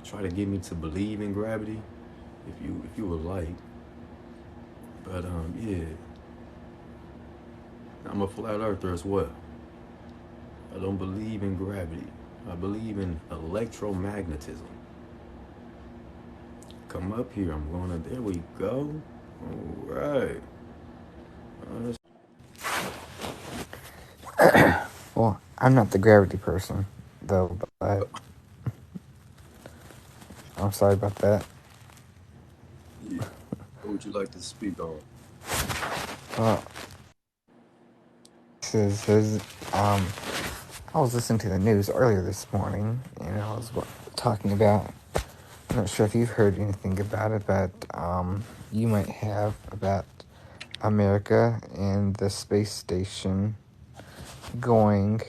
try to get me to believe in gravity, if you would like. But yeah, I'm a flat earther as well. I don't believe in gravity. I believe in electromagnetism. Come up here. I'm going to. There we go. All right. Uh, Well, I'm not the gravity person, though, but I'm sorry about that. yeah. What would you like to speak on? Well, this is I was listening to the news earlier this morning, and I was talking about. I'm not sure if you've heard anything about it, but you might have about America and the space station going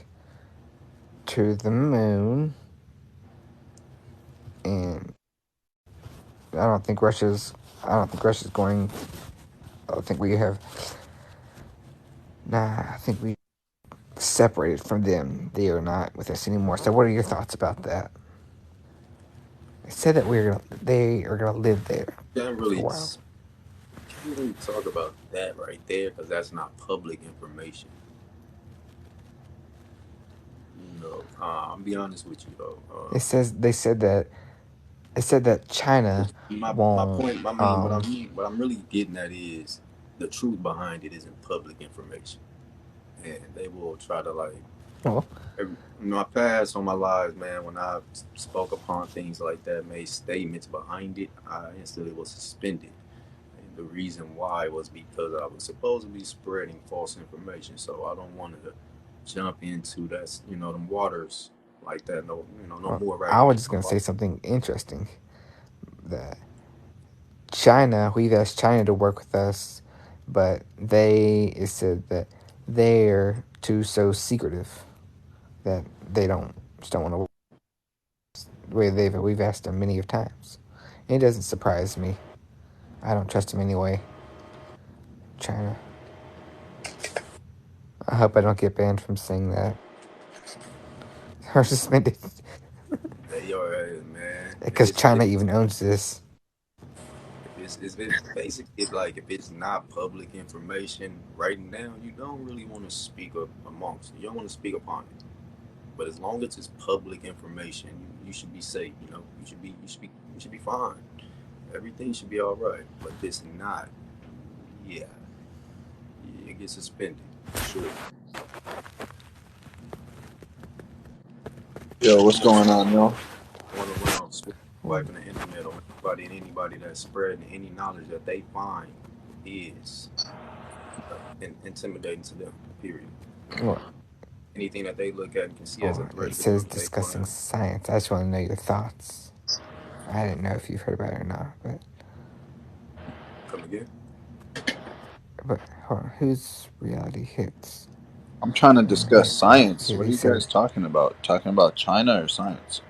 to the moon, and I don't think Russia's. I don't think Russia's going. I think we have. Nah, I think we separated from them. They are not with us anymore. So, what are your thoughts about that? They said that they are gonna live there Can't for a really, while. can't really talk about that right there because that's not public information. I'll be honest with you though. They said that China My won't. point, I mean, what I'm really getting at is the truth behind it isn't public information, and they will try to like Well, my past on my lives, man. When I spoke upon things like that, made statements behind it, I instantly was suspended. And the reason why was because I was supposedly spreading false information. So I don't want to jump into that, them waters like that. No, no more right I was now. just gonna say something interesting. That we've asked China to work with us, but it said that they're too so secretive that they don't want to. We've asked them many of times. It doesn't surprise me. I don't trust them anyway. China. I hope I don't get banned from saying that or suspended They all right, man. because China even owns this. If it's basically like if it's not public information right now, you don't really want to speak up amongst. You don't want to speak upon it. But as long as it's public information, you should be safe. You should be fine. Everything should be all right. But if it's not, yeah, you get suspended for sure. Yo, what's going on, yo? Going around wiping the internet on anybody and anybody that's spreading any knowledge that they find is intimidating to them. Period. Or, Anything that they look at and can see as a or threat it to says them, they want discussing to. science. I just want to know your thoughts. I didn't know if you've heard about it or not, Come again? but hold on, whose reality hits? I'm trying to And discuss science. here What they are you said, guys talking about? Talking about China or science?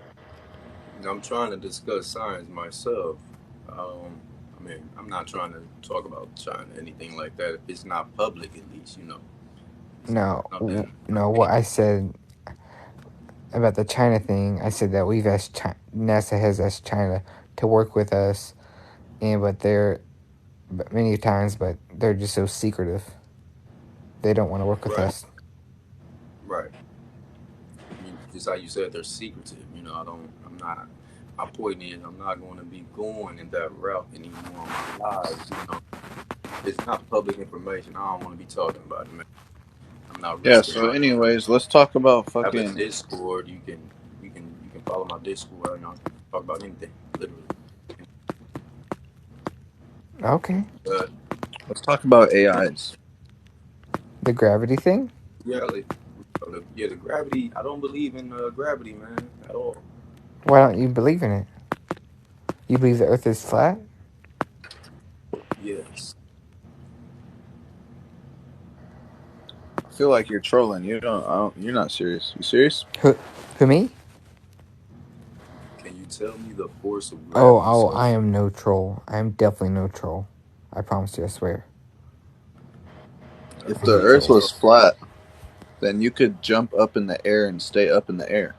I'm trying to discuss science myself. I mean, I'm not trying to talk about China, anything like that. If it's not public, at least, it's no, nothing. no, what I said about the China thing, I said that NASA has asked China to work with us, but many times, but they're just so secretive. They don't want to work with Right, us. right. Just how you said, they're secretive. I'm not. My point is, I'm not going to be going in that route anymore in my lives. It's not public information. I don't want to be talking about it, man. I'm not Yeah. risking So, my. anyways, let's talk about I have a fucking. Discord. You can follow my Discord. Talk about anything, literally. Okay. But Let's talk about AIs. The gravity thing? yeah, yeah, the gravity. I don't believe in gravity, man, at all. Why don't you believe in it? You believe the earth is flat? Yes. I feel like you're trolling. You're not serious. You serious? Who me? Can you tell me the force of Oh, gravity, I sir? am no troll. I am definitely no troll. I promise you, I swear. If the I'm no Yeah. Earth troll. was flat, then you could jump up in the air and stay up in the air.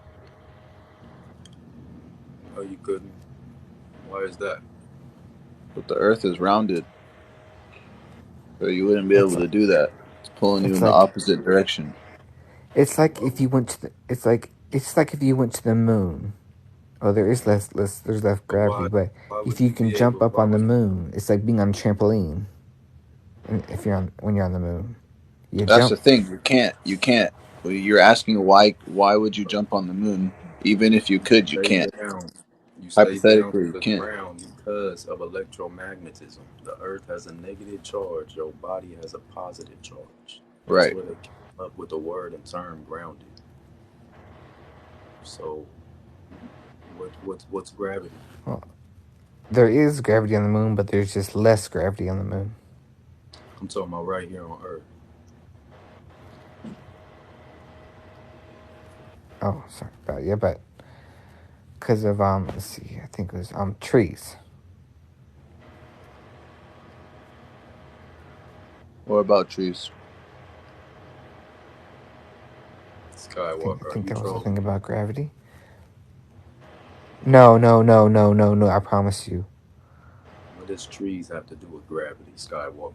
Oh, you couldn't? Why is that? But the Earth is rounded, so you wouldn't be It's able to do that. It's pulling you it's in the like opposite direction. it's like Well, if you went to the it's like if you went to the moon. Oh, there is less there's less but gravity, but why if would you you can be jump able? up Why on the would moon, it's like being on a trampoline. And if you're on when you're on the moon, you That's jump. the thing. You can't. You can't. Well, you're asking why? Why would you jump on the moon? Even if you you could, you stay can't. down? You stay down Hypothetically, to you the can't. ground because of electromagnetism. The Earth has a negative charge. Your body has a positive charge. That's Right. where they came up with the word and term grounded. So, what's gravity? Well, there is gravity on the moon, but there's just less gravity on the moon. I'm talking about right here on Earth. Oh, sorry about yeah, but because of let's see, I think it was trees. What about trees? I Skywalker, are think you that was the trolling? thing about gravity. No, no, no, no, no, no. I promise you, What does trees have to do with gravity, Skywalker?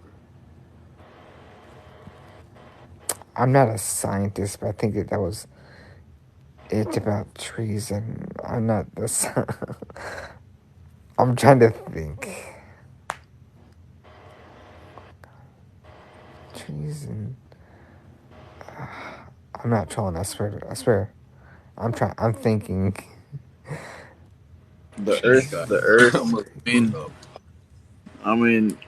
I'm not a scientist, but I think that was it about trees, and I'm not the. I'm trying to think. Trees and I'm not trolling. I swear. I swear. I'm trying. I'm thinking. The This Trees. Earth. guy, The I'm Earth. gonna I look mean, up. I mean.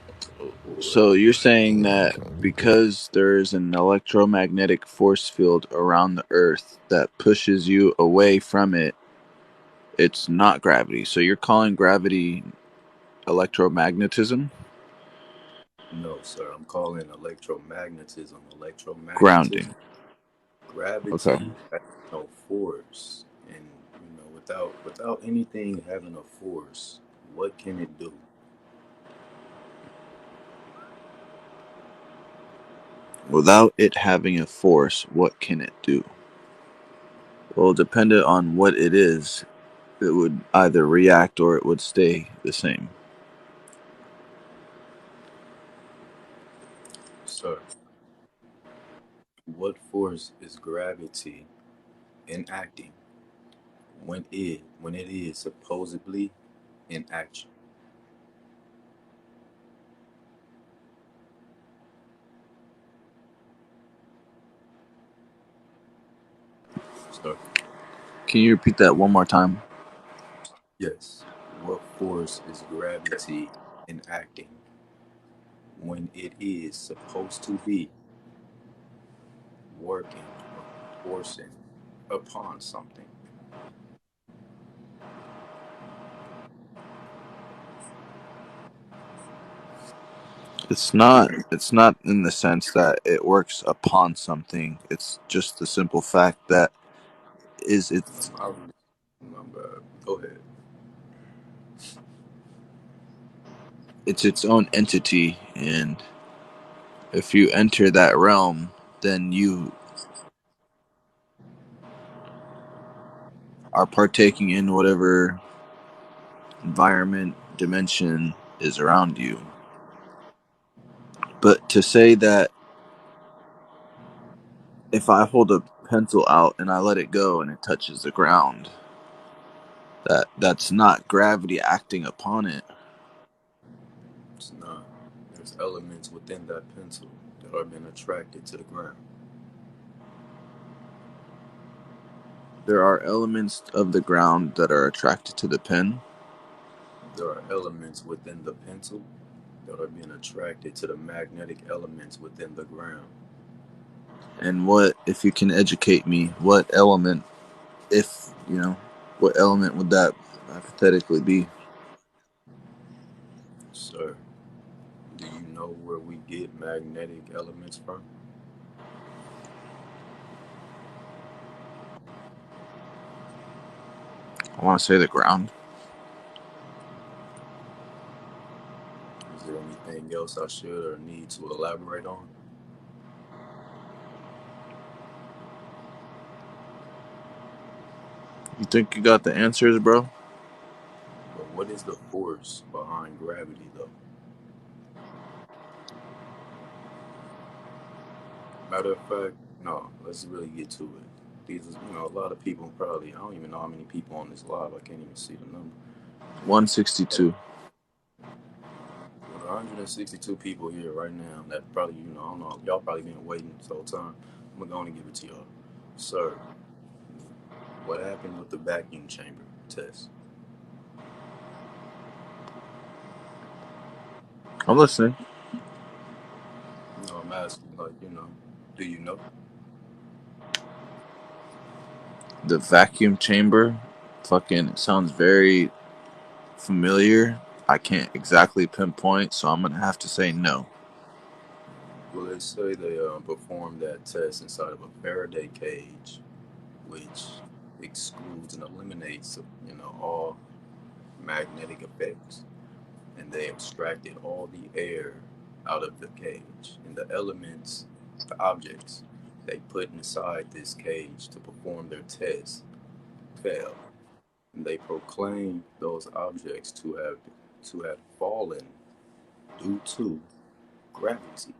So you're saying What that can it do? because there is an electromagnetic force field around the Earth that pushes you away from it, it's not gravity. So you're calling gravity electromagnetism? No, sir. I'm calling electromagnetism. Grounding. Electromagnetism. Okay. Gravity has no force, and without anything having a force, what can it do? Without it having a force, what can it do? Well, dependent on what it is, it would either react or it would stay the same. Sir, what force is gravity enacting when it is supposedly in action? Sir, Can you repeat that one more time? yes. What force is gravity enacting when it is supposed to be working or forcing upon something? It's not. It's not in the sense that it works upon something. It's just the simple fact that is it's I really, my bad. Go ahead. it's its own entity, and if you enter that realm, then you are partaking in whatever environment dimension is around you. But to say that if I hold a pencil out and I let it go and it touches the ground, that's not gravity acting upon it. It's not. There's elements within that pencil that are being attracted to the ground. There are elements of the ground that are attracted to the pen. There are elements within the pencil that are being attracted to the magnetic elements within the ground. And what, if you can educate me, what element, if you know, what element would that hypothetically be? Sir, do you know where we get magnetic elements from? I want to say the ground. Is there anything else I should or need to elaborate on? You think you got the answers, bro? What is the force behind gravity, though? Matter of fact, no, let's really get to it. These, a lot of people probably, I don't even know how many people on this live. I can't even see the number. 162. With 162 people here right now, that probably, I don't know, y'all probably been waiting this whole time. I'm gonna go on and give it to y'all. Sir, what happened with the vacuum chamber test? I'm listening. I'm asking, like, do you know? The vacuum chamber, fucking sounds very familiar. I can't exactly pinpoint, so I'm gonna have to say no. Well, they say they performed that test inside of a Faraday cage, which excludes and eliminates, all magnetic effects. And they extracted all the air out of the cage. And the elements, the objects they put inside this cage to perform their test fell. And they proclaimed those objects to have fallen due to gravity.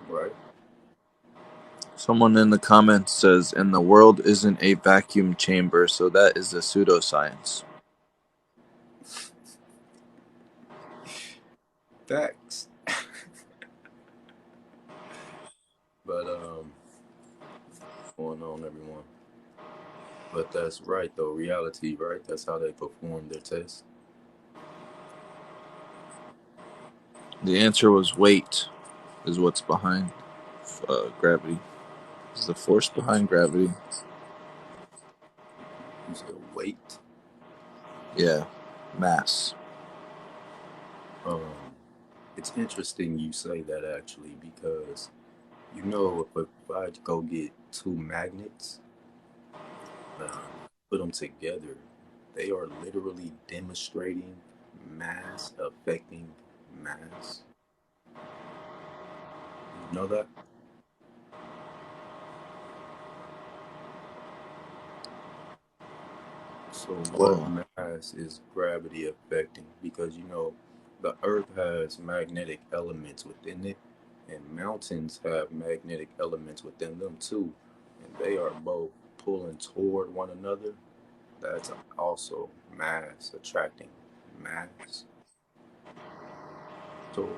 Right? Someone in the comments says, and the world isn't a vacuum chamber, so that is a pseudoscience. Facts. But going on everyone. But that's right though, reality, right? That's how they perform their test. The answer was weight, is what's behind gravity. Is the force behind gravity. You said weight. Yeah, mass. Um, it's interesting you say that actually because if I go get two magnets, put them together, they are literally demonstrating mass affecting mass. You know that? So what Well, mass is gravity affecting? Because the Earth has magnetic elements within it, and mountains have magnetic elements within them too, and they are both pulling toward one another. That's also mass attracting mass. So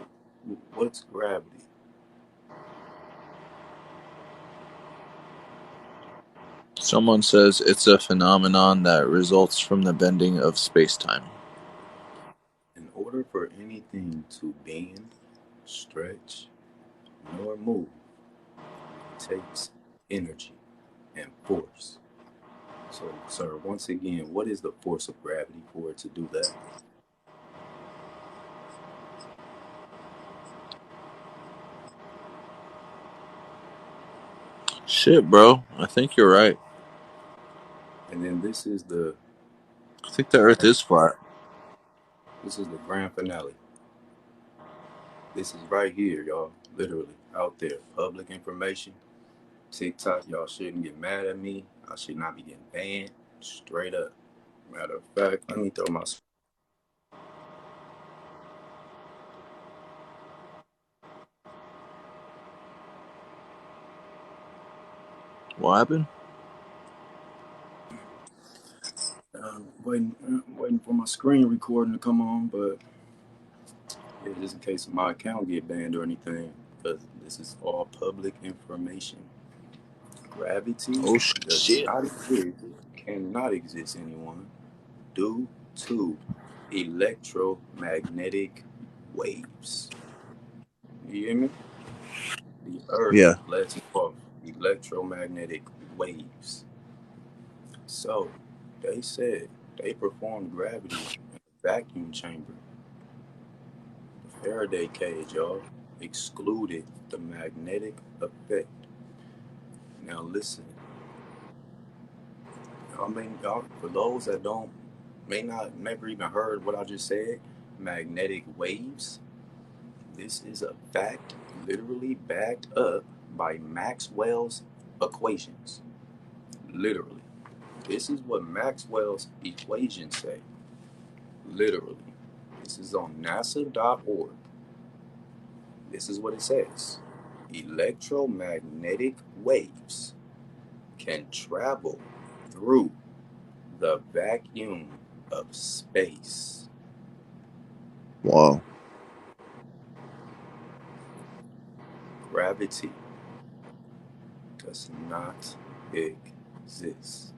what's gravity? someone says it's a phenomenon that results from the bending of space-time. In order for anything to bend, stretch, nor move, it takes energy and force. So, sir, once again, what is the force of gravity for it to do that? Shit, bro. I think you're right. And then I think the Earth grand, is flat. this is the grand finale. This is right here, y'all. Literally out there, public information. TikTok, y'all shouldn't get mad at me. I should not be getting banned. Straight up. Matter of fact, let me throw my. What happened? Waiting for my screen recording to come on, but yeah, just in case my account get banned or anything, because this is all public information. Gravity Oh does shit. not exist, cannot exist anyone, due to electromagnetic waves. You hear me? The Earth Yeah. lets off electromagnetic waves. So they said they performed gravity in a vacuum chamber. The Faraday cage, y'all, excluded the magnetic effect. Now listen, y'all, for those that don't may not never even heard what I just said, magnetic waves. This is a fact literally backed up by Maxwell's equations. Literally. This is what Maxwell's equations say. Literally. This is on nasa.org. This is what it says. Electromagnetic waves can travel through the vacuum of space. Wow. Gravity does not exist.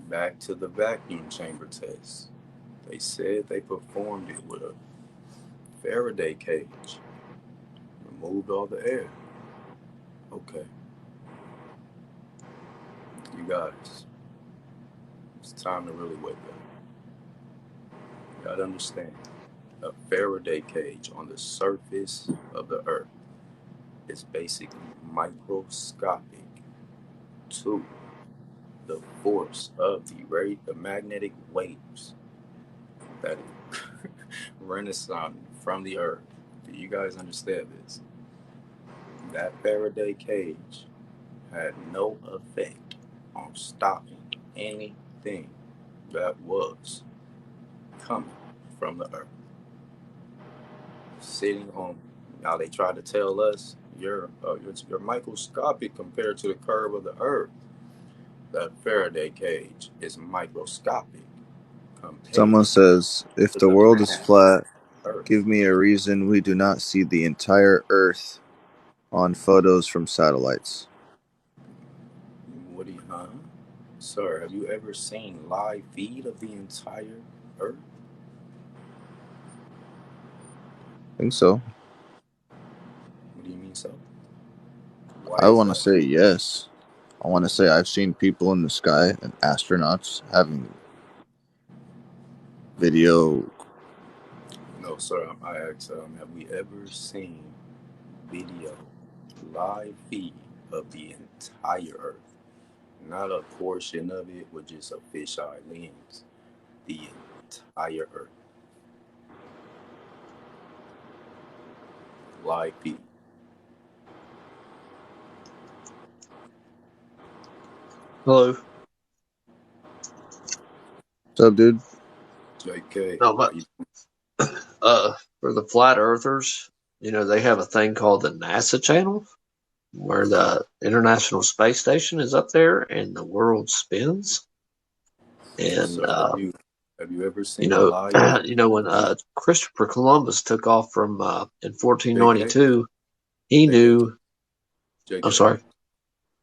Back to the vacuum chamber test. They said they performed it with a Faraday cage, removed all the air. Okay, you guys, it's time to really wake up. You gotta understand, a Faraday cage on the surface of the Earth is basically microscopic to the force of the magnetic waves that renaissance from the Earth. Do you guys understand this? That Faraday cage had no effect on stopping anything that was coming from the Earth. Sitting on, now they try to tell us you're microscopic compared to the curve of the Earth. That Faraday cage is microscopic compared Someone says, if to the the world is mass flat, Earth. give me a reason we do not see the entire Earth on photos from satellites. What do you, huh? Sir, have you ever seen live feed of the entire Earth? I think so. What do you mean so? Why I is want to that? say yes. I want to say I've seen people in the sky and astronauts having video. No, sir. I asked, have we ever seen video, live feed of the entire Earth? Not a portion of it with just a fisheye lens. The entire Earth, live feed. Hello. What's up, dude? JK, No, how but you? for the flat earthers, they have a thing called the NASA channel where the International Space Station is up there and the world spins. And Sir, have you ever you seen know, live when of the Christopher Columbus took off from in JK? 1492, he Hey, hey, knew. I'm JK. sorry,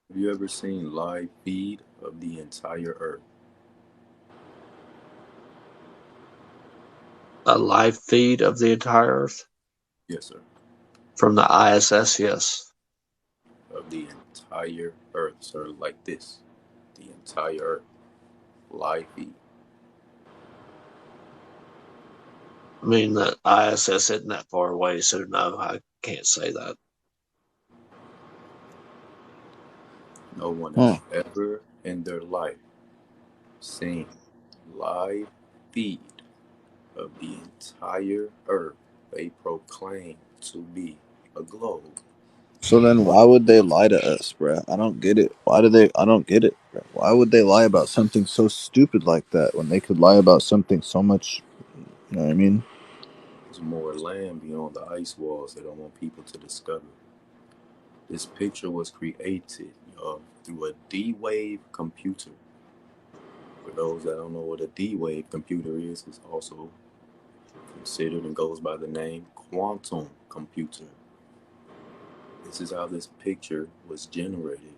Have you ever seen live feed of the entire Earth? a live feed of the entire Earth Yes, sir. from the ISS. Yes, Of the entire Earth, sir. Like this, the entire Earth, live feed. I mean the ISS isn't that far away, so no, I can't say that. No one Huh. has ever in their life seen live feed of the entire Earth they proclaim to be a globe. So then, why would they lie to us, bruh? I don't get it. Why do they? I don't get it, bruh. Why would they lie about something so stupid like that when they could lie about something so much? You know what I mean? There's more land beyond the ice walls they don't want people to discover. This picture was created through a D-Wave computer. For those that don't know what a D-Wave computer is, it's also considered and goes by the name quantum computer. This is how this picture was generated.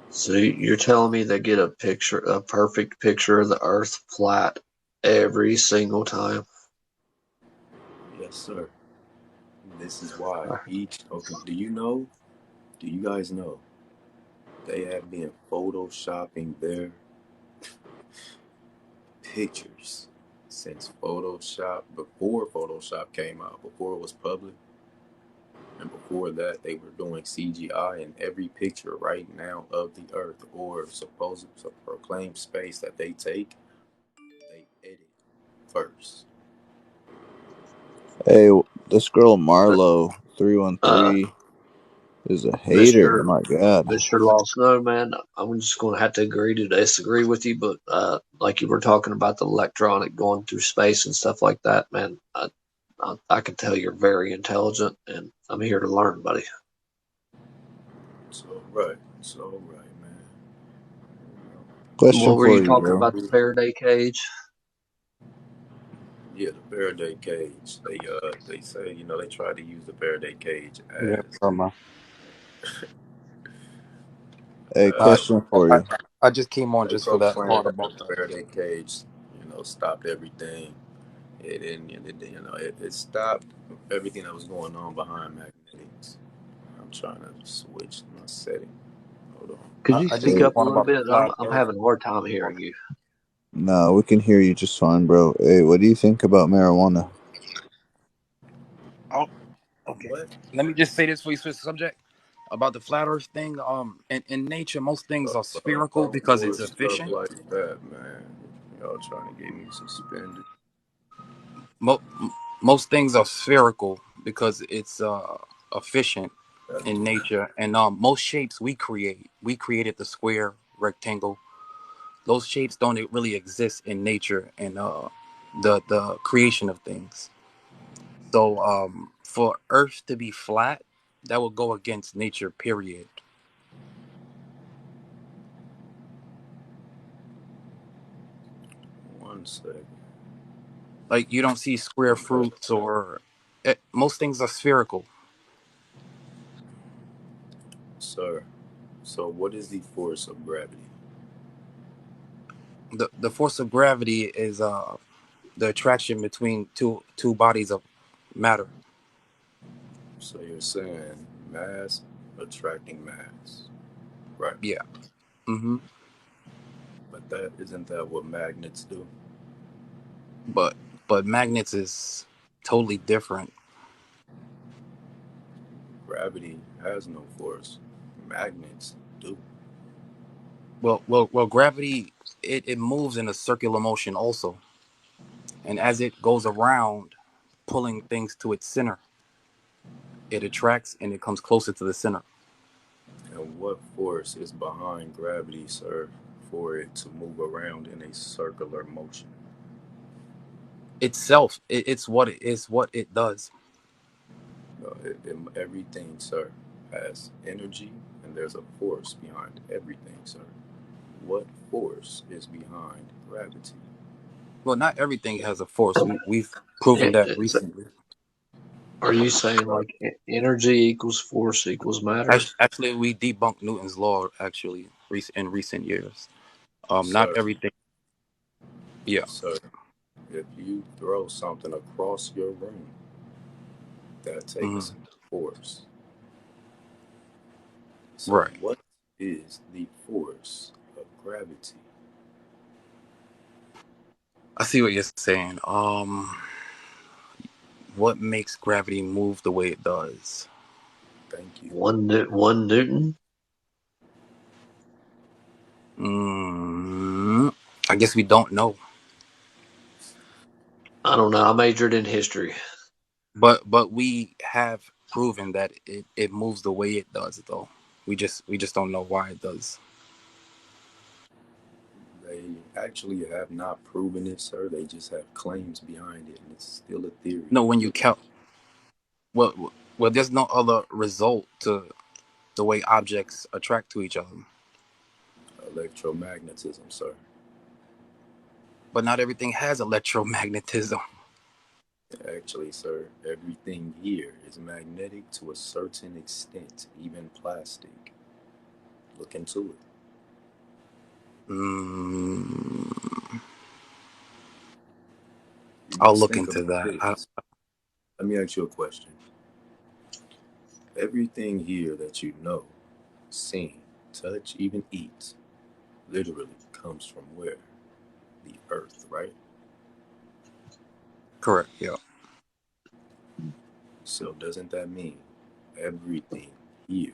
So you're telling me they get a perfect picture of the Earth flat every single time? Yes, sir. This is why each, okay, do you guys know they have been photoshopping their pictures since Photoshop, before Photoshop came out, before it was public, and before that they were doing CGI in every picture right now of the Earth or supposed proclaimed space that they take, they edit first. Hey, this girl Sir, Marlo Uh, 313. Is a hater. Mister My God. Lost Know, man. I'm just going to have to agree to disagree with you, but like you were talking about the electronic going through space and stuff like that, man. I can tell you're very intelligent, and I'm here to learn, buddy. It's all right, man. Question What were for you you, talking bro. about the Faraday cage? Yeah, the Faraday cage. They say they try to use the Faraday cage Yeah, as Hey, uh, as question for I, you. I just came on they just for that proclaim part that the about the. Faraday cage, stopped everything. It didn't, it stopped everything that was going on behind magnetics. I'm trying to switch my setting. Hold on. Could you I just speak came Hey, up a on little about the bit? flat I'm Earth. having a hard time hearing you. no, we can hear you just fine, bro. Hey, what do you think about marijuana? Oh, okay. What? Let me just say this before you switch the subject about the flat Earth thing. In nature, most things are spherical Don't because it's do stuff efficient. like that, man. Y'all trying to get me suspended. Mo- most things are spherical because it's efficient That's in bull. nature, and most shapes we created the square, rectangle. Those shapes don't really exist in nature and the creation of things. So for Earth to be flat, that would go against nature. Period. One second, Like you don't see square okay, fruits or most things are spherical. sir. So, what is the force of gravity? The force of gravity is the attraction between two bodies of matter. So you're saying mass attracting mass, right? Yeah. hmm But that isn't that what magnets do? But magnets is totally different. Gravity has no force. Magnets do. Well, gravity it moves in a circular motion also, and as it goes around, pulling things to its center, it attracts and it comes closer to the center. And what force is behind gravity, sir, for it to move around in a circular motion? Itself, it's what it does. Everything, sir, has energy, and there's a force behind everything, sir. What force is behind gravity? Well, not everything has a force. We've proven that So recently. are you saying like energy equals force equals matter? Actually, we debunked Newton's law actually in recent years. Not Sir, everything. Yeah. sir, if you throw something across your room, that hmm takes force. So, Right. what is the force of gravity? I see what you're saying. What makes gravity move the way it does? Thank you. One Newton. Mm, I guess we don't know, I don't know. I majored in history. but we have proven that it moves the way it does, though. We just don't know why it does. They actually have not proven it, sir. They just have claims behind it, and it's still a theory. No, when you count, well, there's no other result to the way objects attract to each other. Electromagnetism, sir. But not everything has electromagnetism. Actually, sir, everything here is magnetic to a certain extent, even plastic. Look into it. Mm, You I'll must look think into about that. this. Let me ask you a question. Everything here that you know, seen, touch, even eat, literally comes from where? The earth, right? Correct. Yeah. So doesn't that mean everything here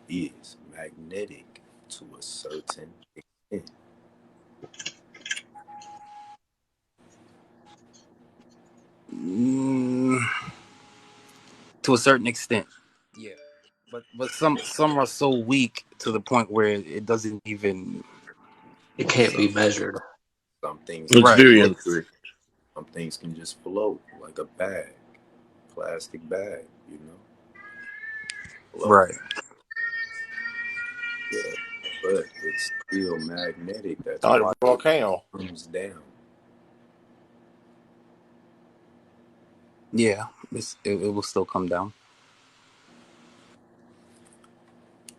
is magnetic to a certain extent? Mm, to a certain extent. Yeah. but some are so weak to the point where it doesn't even. It can't be Some measured. some things It's can Right. very float. accurate. Some things can just float like a bag, plastic bag. You know, float. Right. Yeah, but it's still magnetic. That's Not a why it volcano. comes down. Yeah. It will still come down.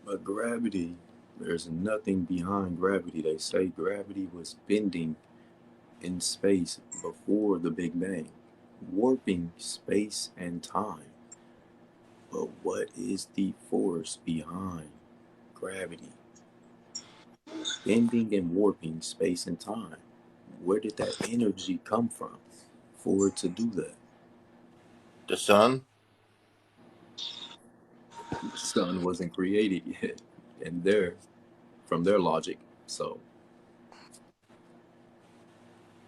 But gravity, there's nothing behind gravity. They say gravity was bending in space before the Big Bang, warping space and time. But what is the force behind gravity? Bending and warping space and time. Where did that energy come from for it to do that? The sun. The sun wasn't created yet, and from their logic. So,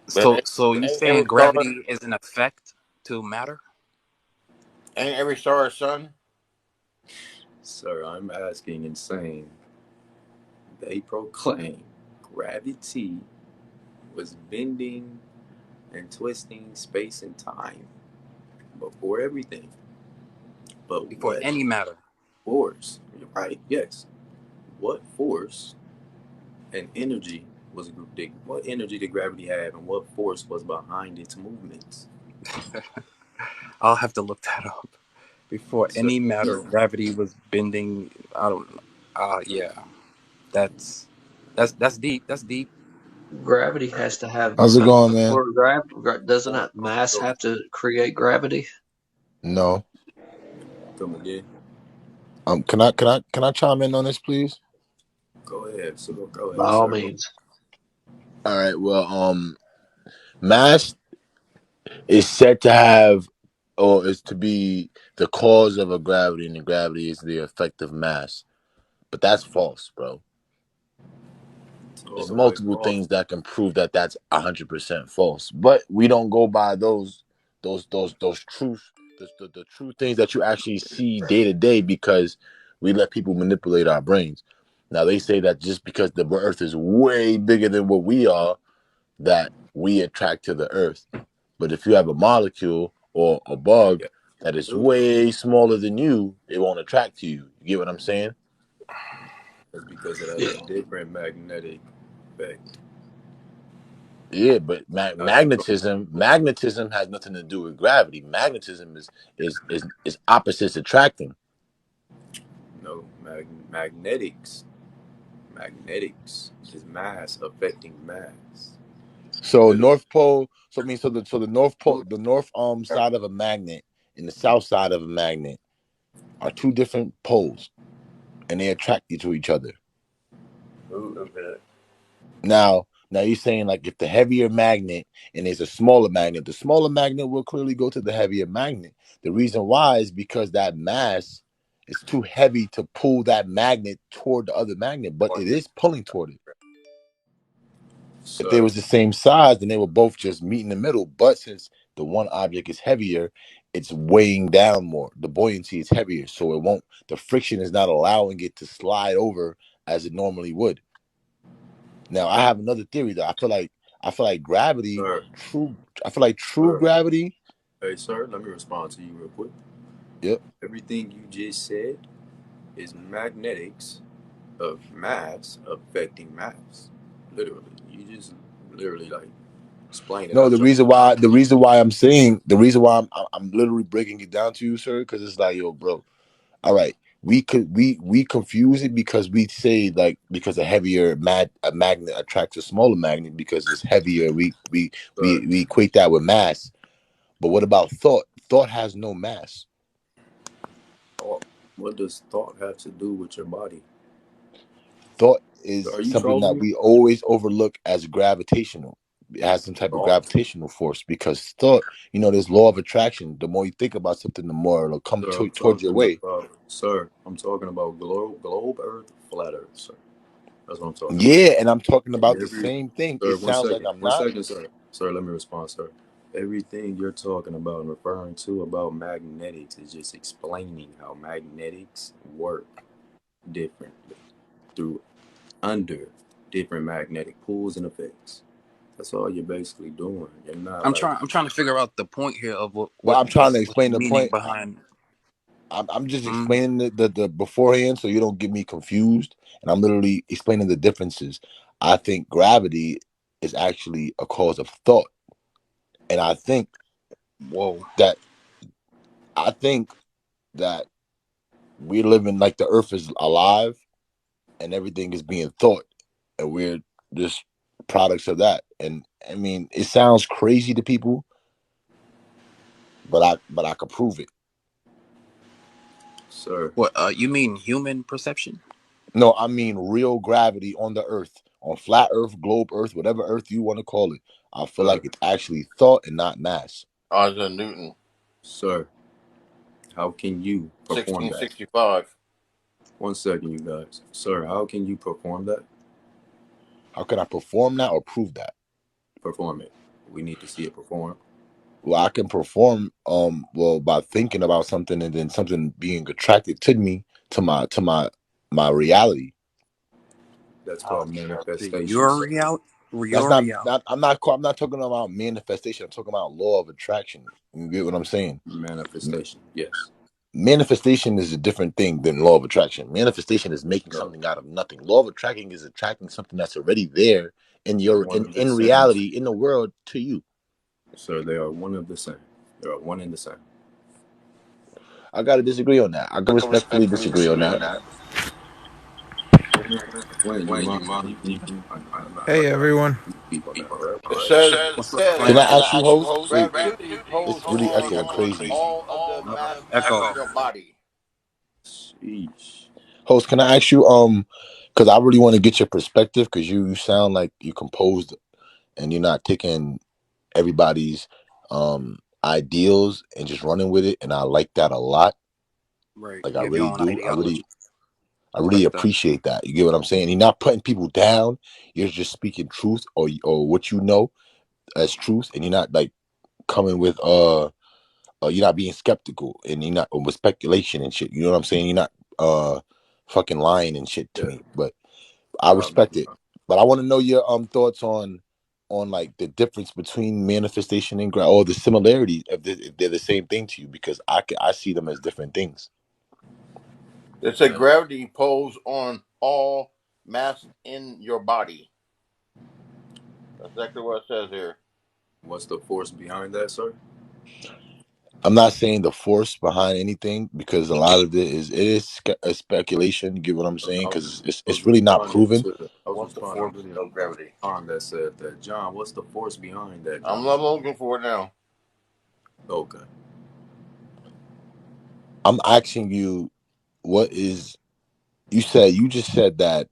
So But so you ain't every saying star, gravity is an effect to matter? ain't every star a sun? sir, I'm asking and saying they proclaim gravity was bending and twisting space and time before everything. But Before what any matter? force? Right? Yes. What force and energy what energy did gravity have, and what force was behind its movements? I'll have to look that up. Before So, any matter, gravity was bending. I don't know. Yeah. That's that's deep. That's deep. Gravity has to have How's it some going, man? for doesn't going that on, mass bro? have to create gravity? No. Come again? Can I chime in on this, please? Go ahead, sir. Go By ahead, all sir. means. All right. Well, mass is said to have, or is to be the cause of a gravity, and the gravity is the effect of mass. But that's false, bro. There's Talk like multiple boss. things that can prove that that's 100% false, but we don't go by those truths, the true things that you actually see day to day, because we let people manipulate our brains. Now they say that just because the Earth is way bigger than what we are, that we attract to the Earth. But if you have a molecule or a bug Yeah, that is do. way smaller than you, it won't attract to you. You get what I'm saying? That's because it has Yeah. a different magnetic effect. Yeah, but Not strong. magnetism has nothing to do with gravity. Magnetism is opposites attracting. No, magnetics. Magnetics is mass affecting mass. So Literally. North Pole, so I mean, so the North Pole, the north side of a magnet and the south side of a magnet are two different poles, and they attract you to each other. Who of that? Now you're saying, like, if the heavier magnet and there's a smaller magnet, the smaller magnet will clearly go to the heavier magnet. The reason why is because that mass is too heavy to pull that magnet toward the other magnet, but it is pulling toward it. If they Sir, was the same size, then they would both just meet in the middle. But since the one object is heavier, it's weighing down more. The buoyancy is heavier, so it won't. The friction is not allowing it to slide over as it normally would. Now, I have another theory that I feel like gravity, sir, true. I feel like true sir. gravity. Hey, sir, let me respond to you real quick. Yep. Everything you just said is magnetics of mass affecting mass. Literally. You just literally like explain it No, out the your reason mouth. why the reason why I'm saying the reason why I'm literally breaking it down to you, sir, because it's like, yo, bro. All right, we confuse it because we say, like, because a magnet attracts a smaller magnet because it's heavier. Sir, We equate that with mass. But what about thought? Thought has no mass. thought. What does thought have to do with your body? Thought So is are you something trolling that me? we always overlook as gravitational. It has some type of Thought? gravitational force because thought, there's law of attraction. The more you think about something, the more it'll come Sir, I'm towards your talking way. about, sir, I'm talking about globe Earth, flat Earth, sir. That's what I'm talking about. Yeah, and I'm talking And about the every, same thing. It sir, sounds like I'm one not. second, sir. Sir, let me respond, sir. Everything you're talking about and referring to about magnetics is just explaining how magnetics work differently through under different magnetic pulls and effects. That's all you're basically doing. You're not like, I'm trying to figure out the point here of Well, I'm trying to what explain you the meaning point. behind. I'm just Mm, explaining the beforehand so you don't get me confused. And I'm literally explaining the differences. I think gravity is actually a cause of thought. And whoa. that I think that we're living like the earth is alive and everything is being thought. And we're just products of that. And I mean, it sounds crazy to people, but I could prove it. sir, What you mean human perception? No, I mean real gravity on the earth, on flat earth, globe earth, whatever earth you want to call it. I feel sir, like it's actually thought and not mass. Isaac Newton, sir, how can you perform that? 1665. 1 second, you guys. Sir, how can you perform that? How can I perform that or prove that? Perform it. We need to see it perform. Well, I can perform well by thinking about something and then something being attracted to me, to my reality. That's called Ouch. To manifestation, your sir. That's your not, reality. not I'm not talking about manifestation. I'm talking about law of attraction. You get what I'm saying? Manifestation, yes. Manifestation is a different thing than law of attraction. Manifestation is making No, something out of nothing. Law of attracting is attracting something that's already there in they're your one of the in same, reality in the world to you. sir. They are one of the same. They are one and the same. I gotta disagree on that. I can I can respectfully respectfully disagree on disagree on that. that. When you When mind? you mind, I'm not Hey like everyone. speak on that, all right? it says What's up, Can Flint? I can ask I you, ask you, host? host? Wait, Gravity pulls it's really echoing on crazy. all of the mass Echo. in your body. Sheesh. Host, can I ask you, because I really want to get your perspective, because you sound like you composed and you're not taking everybody's ideals and just running with it, and I like that a lot. Right. Like I You have your really own do. ideology. I I really like that. appreciate that. You get what I'm saying? You're not putting people down. You're just speaking truth or what you know as truth, and you're not like coming with you're not being skeptical, and you're not with speculation and shit. You know what I'm saying? You're not fucking lying and shit to Yeah. me. But I respect it. But I want to know your thoughts on like the difference between manifestation and or the similarities if they're the same thing to you, because I see them as different things. It said That, gravity pulls on all mass in your body. That's exactly what it says here. what's the force behind that, sir? I'm not saying the force behind anything, because a lot of it is a speculation. You get what I'm saying? Because I it's was really not responding proven. to I was What's the responding force to of gravity? John that said that. John, what's the force behind that, I'm John? not looking for it now. Okay. I'm asking you, what is you just said that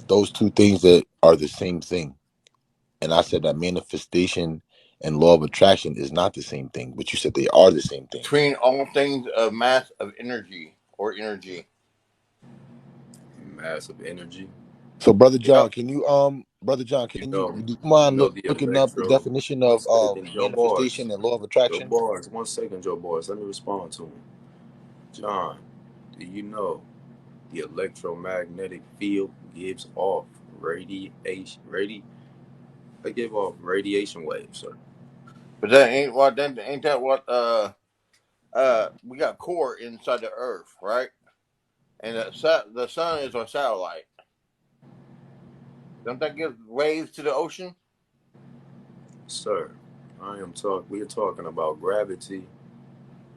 those two things that are the same thing, and I said that manifestation and law of attraction is not the same thing, but you said they are the same thing. Between all things of mass of energy or energy. Massive energy. So, Yep. brother John, You can you know, do you mind the looking up the electro. definition One of second, Joe Bars. manifestation and law of Joe attraction? Bars. 1 second, Joe Bars. Let me respond to him. John, do you know the electromagnetic field gives off radiation? They give off radiation waves, sir. But that ain't what then ain't that what we got core inside the earth, right? And the sun is our satellite. Don't that give waves to the ocean? Sir, we are talking about gravity,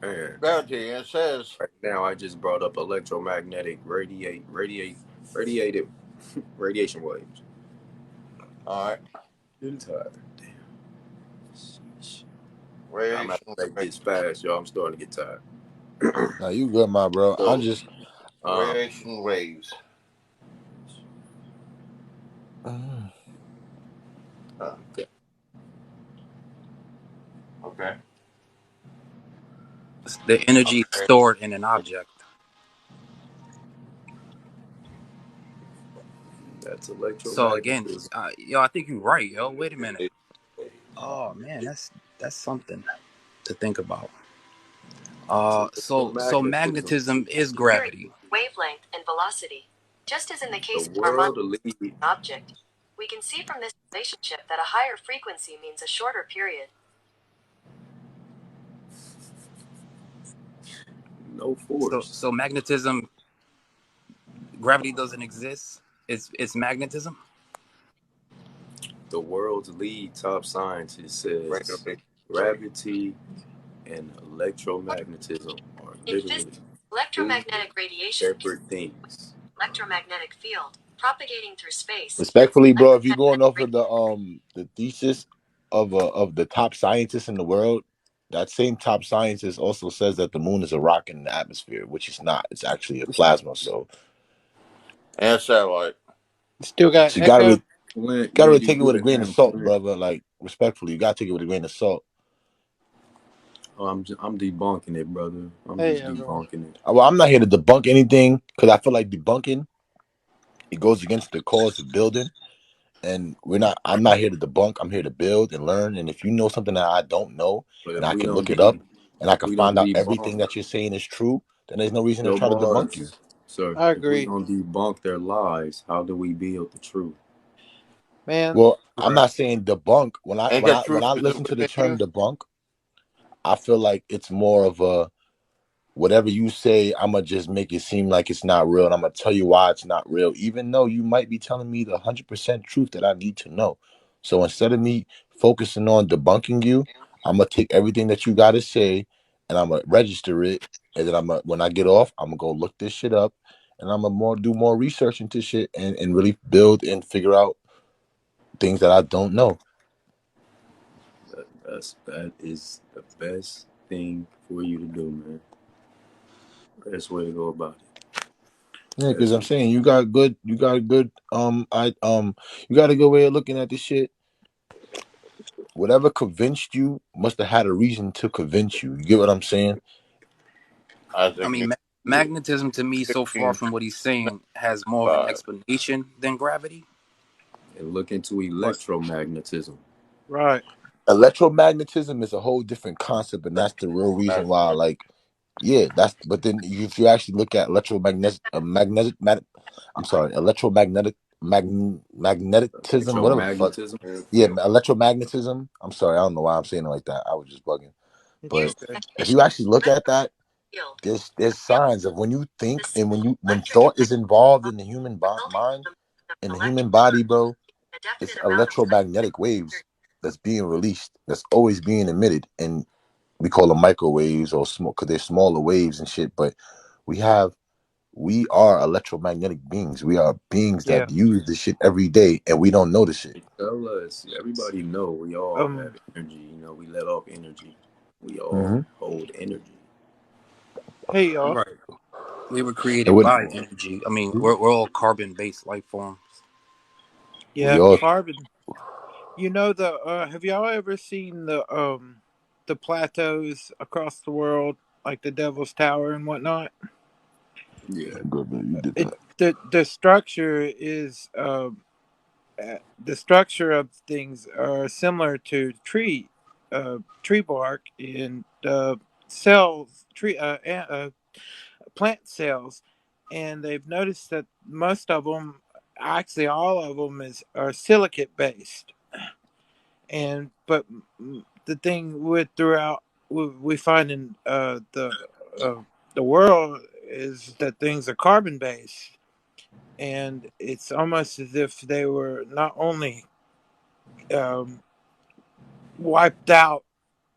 and Gravity, and it says, right now I just brought up electromagnetic radiated radiation waves. all right, Getting tired. Damn. Sheesh. I'm gonna radiation have to make waves. this fast, y'all. I'm starting to get tired. Now you good, my bro. I So, just um, Radiation waves. okay. The energy stored in an object. That's So again, electromagnetism. yo, I think you're right, yo. Wait a minute. Oh man, that's something to think about. So So electromagnetism, magnetism is gravity. Wavelength and velocity. Just as in the the case of our world lead, object, we can see from this relationship that a higher frequency means a shorter period. no So force. so magnetism, gravity doesn't exist. It's magnetism. The world's lead top scientist says gravity and electromagnetism are In literally physics, two electromagnetic radiation is separate things. electromagnetic field propagating through space. Respectfully, bro, if you're going Electromagnetic off of the thesis of the top scientist in the world, that same top scientist also says that the moon is a rock in the atmosphere, which is not. It's actually a plasma. So, And satellite. Still got so you gotta echo. really, Flint, gotta yeah, really you take it with a good grain of now, salt, Flint. brother. Like respectfully, you gotta take it with a grain of salt. Oh, I'm debunking it, brother. I'm Hey just everyone. debunking it. Well, I'm not here to debunk anything because I feel like debunking it goes against the cause of building. And we're not. I'm not here to debunk. I'm here to build and learn. And if you know something that I don't know, But and if I we can don't look it de up, and I if can we don't find out everything debunk that you're saying is true, then there's no reason to Yo try to debunk you. Mars, sir, I if we agree. don't debunk their lies, how do we build the truth? Man, Well, I'm Right. not saying debunk. When I Ain't when that I true when I for just listen to the within term you? debunk, I feel like it's more of a whatever you say, I'm gonna just make it seem like it's not real, and I'm gonna tell you why it's not real, even though you might be telling me the 100% truth that I need to know. So instead of me focusing on debunking you, I'm gonna take everything that you gotta say, and I'm gonna register it, and then when I get off, I'm gonna go look this shit up, and I'm gonna do more research into shit, and really build and figure out things that I don't know. That is the best thing for you to do, man. Best way to go about it. Yeah, because Best I'm way. saying you got a good way of looking at this shit. Whatever convinced you must have had a reason to convince you. You get what I'm saying? I I think mean, it's magnetism to me, so far 15, from what he's saying, has more of an 5. explanation than gravity. And look into But electromagnetism. right. Electromagnetism is a whole different concept, and that's the real reason why. Like, yeah, that's. But then if you actually look at I'm sorry, magnetism, whatever the fuck. Electromagnetism. Yeah, electromagnetism. I'm sorry, I don't know why I'm saying it like that. I was just bugging. It's But Here's the okay. if definition. you actually look at that, Field. there's Field. signs of when you The think and simple when electric thought and is magnetic involved in the human resulting mind, from the in the electric human body, charge. bro, A it's definite amount of electric electromagnetic waves that's being released, that's always being emitted, and we call them microwaves or small because they're smaller waves and shit. But we have we are electromagnetic beings. We are beings Yeah. that use this shit every day, and we don't notice it. They tell us, everybody know we all Um. have energy. You know, we let off energy. We all Hmm. hold energy. Hey y'all. right, we were And created what by energy. I mean, we're all carbon-based life forms. we Yeah, all carbon. You know the. Have y'all ever seen the plateaus across the world, like the Devil's Tower and whatnot? Yeah. good, man, you did It that. the structure is the structure of things are similar to tree bark and cells plant cells, and they've noticed that most of them, actually all of them, is are silicate based. And but the thing with throughout we find in uh, the world is that things are carbon based, and it's almost as if they were not only um, wiped out,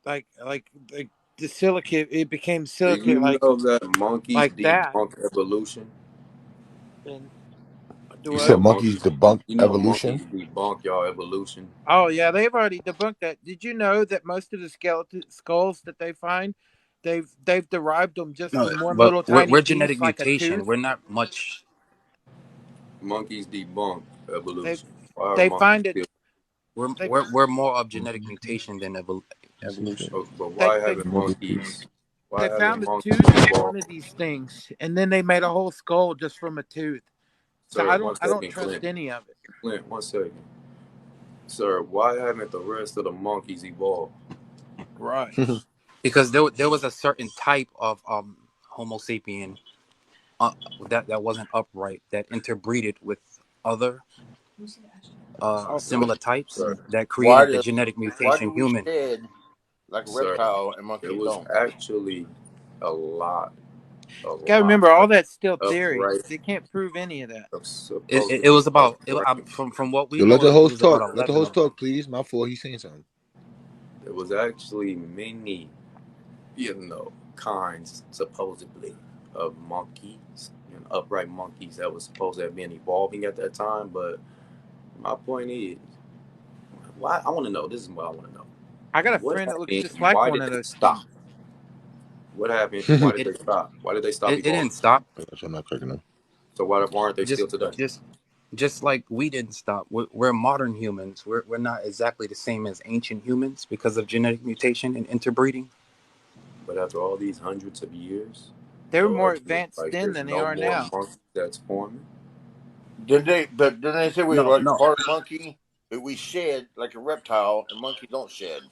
like the silicate, it became Do silicate you know that monkeys like that. debunk evolution? And do You You what? know said monkeys monkeys. debunk You know evolution. monkeys debunk y'all evolution. Oh yeah, they've already debunked that. Did you know that most of the skeleton skulls that they find, they've derived them just No, from one but little tiny we're genetic piece, like a mutation. tooth. We're not much. Monkeys debunk They evolution. Why are they monkeys find it. still? They We're more of genetic mutation than evolution. But they why they haven't monkeys? Why they haven't found a monkeys tooth in one evolved? of these things, and then they made a whole skull just from a tooth. So Sir, one I don't second, trust Clint. any of it. Clint, one second. Sir, why haven't the rest of the monkeys evolved? Right. Because there was a certain type of Homo sapien uh, that wasn't upright that interbreeded with other Oh, No, similar types sir. that Why created the do genetic why do mutation we human. shed like a Sir, reptile and it monkeys was don't? actually a lot, a gotta lot remember, of all that's still theory. upright, They can't prove any of that. of It supposedly was about upright. from what we Yo, let know the it host was about talk. Let the 11 host of them. talk, please. My fault. He's saying something. There was actually many, kinds supposedly of monkeys and upright monkeys that was supposed to have been evolving at that time. But my point is, why I want to know. This is what I want to know. I got a What friend that looks happened? just And like why one did of they those stop? things. What happened? Why I did It they stop? Why did they stop it evolving? didn't stop. got you. I'm not cracking them. So why aren't they Just still today? just just like we didn't stop. We're modern humans. We're not exactly the same as ancient humans because of genetic mutation and interbreeding. But after all these hundreds of years They were of more us, advanced like then there's than they no are more now. monkeys that's forming. Didn't they say we No, like no, part monkey? That we shed like a reptile and monkeys don't shed.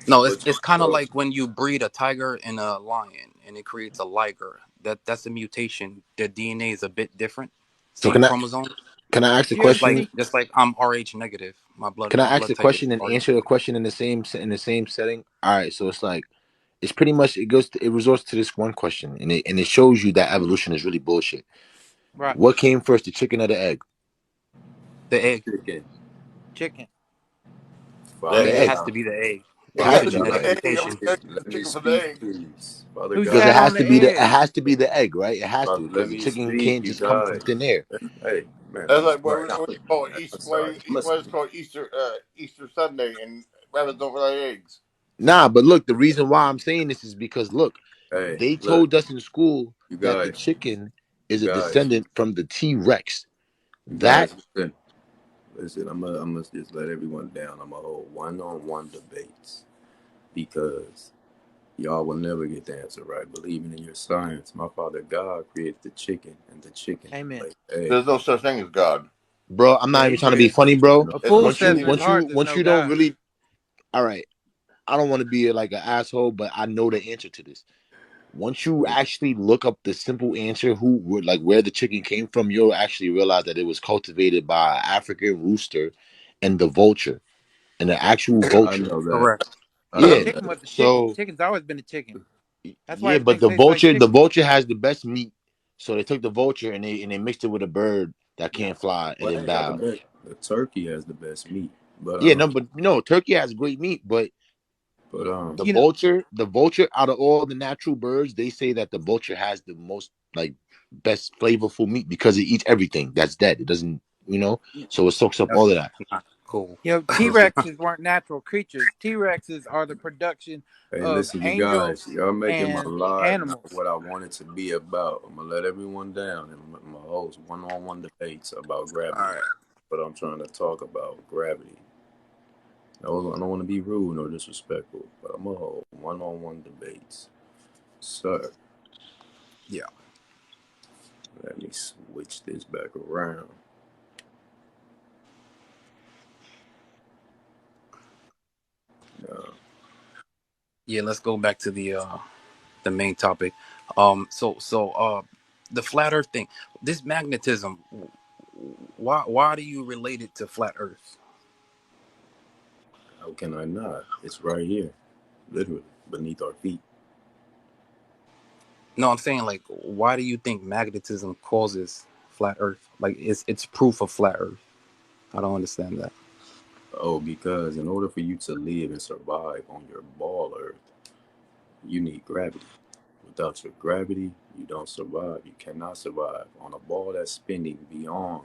no. But It's kind of so like when you breed a tiger and a lion, and it creates a liger. That's a mutation. Their DNA is a bit different. So Same chromosome. can I ask a Do you ever question? see? Just like I'm Rh negative. Can My I ask blood a type is question and Rh answer the negative. question in the same setting? All right. So it's like it's pretty much it resorts to this one question, and it shows you that evolution is really bullshit. Right, What came first, the chicken or the egg? The egg. chicken, chicken. The The It egg. egg. has Father to be the egg. It It It was has a had to to be be the the genetic egg egg. I mutation. respect let the me chicken for the speak, egg. please. Father Who because God, it sat has on to the be it egg? has to be the egg, right? It has to Father, let because the me chicken speak, can't you just come from guys. thin air. Hey, man, let That's me like speak. what you call I'm Easter. sorry. What is called Easter Sunday, and rabbits don't lay eggs. Nah, but look, the reason why I'm saying this is because look, Hey, they look, told us in school you that the guys, chicken you is a guys, descendant from the T Rex. you That guys. Listen. I'm gonna just let everyone down. I'm gonna hold one-on-one debates because y'all will never get the answer right. Believing in your science, my Father God created the chicken, and the chicken Amen. laid eggs. There's no such thing as God. bro, I'm not Yeah, even he trying to said. be funny, bro. No, A It's fool Once says you in his once opinion. heart you there's once no you don't God. really all right, I don't want to be like an asshole, but I know the answer to this. Once you actually look up the simple answer, like where the chicken came from, you'll actually realize that it was cultivated by an African rooster and the vulture and the actual I vulture. know that. Correct. I The Yeah. know chicken that. was the chicken. So Chicken's always been a chicken. That's why yeah, but everything tastes like the chicken. vulture has the best meat. So they took the vulture and they mixed it with a bird that Yeah. can't fly and Well, then they got the bowed. best. The turkey has the best meat, but Yeah, no, but no, turkey has great meat, but but You know, the vulture out of all the natural birds, they say that the vulture has the most like best flavorful meat because it eats everything that's dead. It doesn't, so it soaks up That's all of that. not cool. T Rexes weren't natural creatures. T Rexes are the production hey, of listen, you guys, angels y'all making my and live not animals. what I want it to be about. I'm gonna let everyone down, and I'm gonna host one-on-one debates about All gravity. right. But I'm trying to talk about gravity. I don't want to be rude nor disrespectful, but I'm gonna hold one-on-one debates. Sir, Yeah. let me switch this back around. Uh, Yeah. Let's go back to the main topic. The flat Earth thing. This magnetism. Why do you relate it to flat Earth? how can I not? It's right here, literally beneath our feet. No, I'm saying like, why do you think magnetism causes flat Earth? Like, it's proof of flat Earth. I don't understand that. Oh, because in order for you to live and survive on your ball Earth, you need gravity. Without your gravity, you don't survive. You cannot survive on a ball that's spinning beyond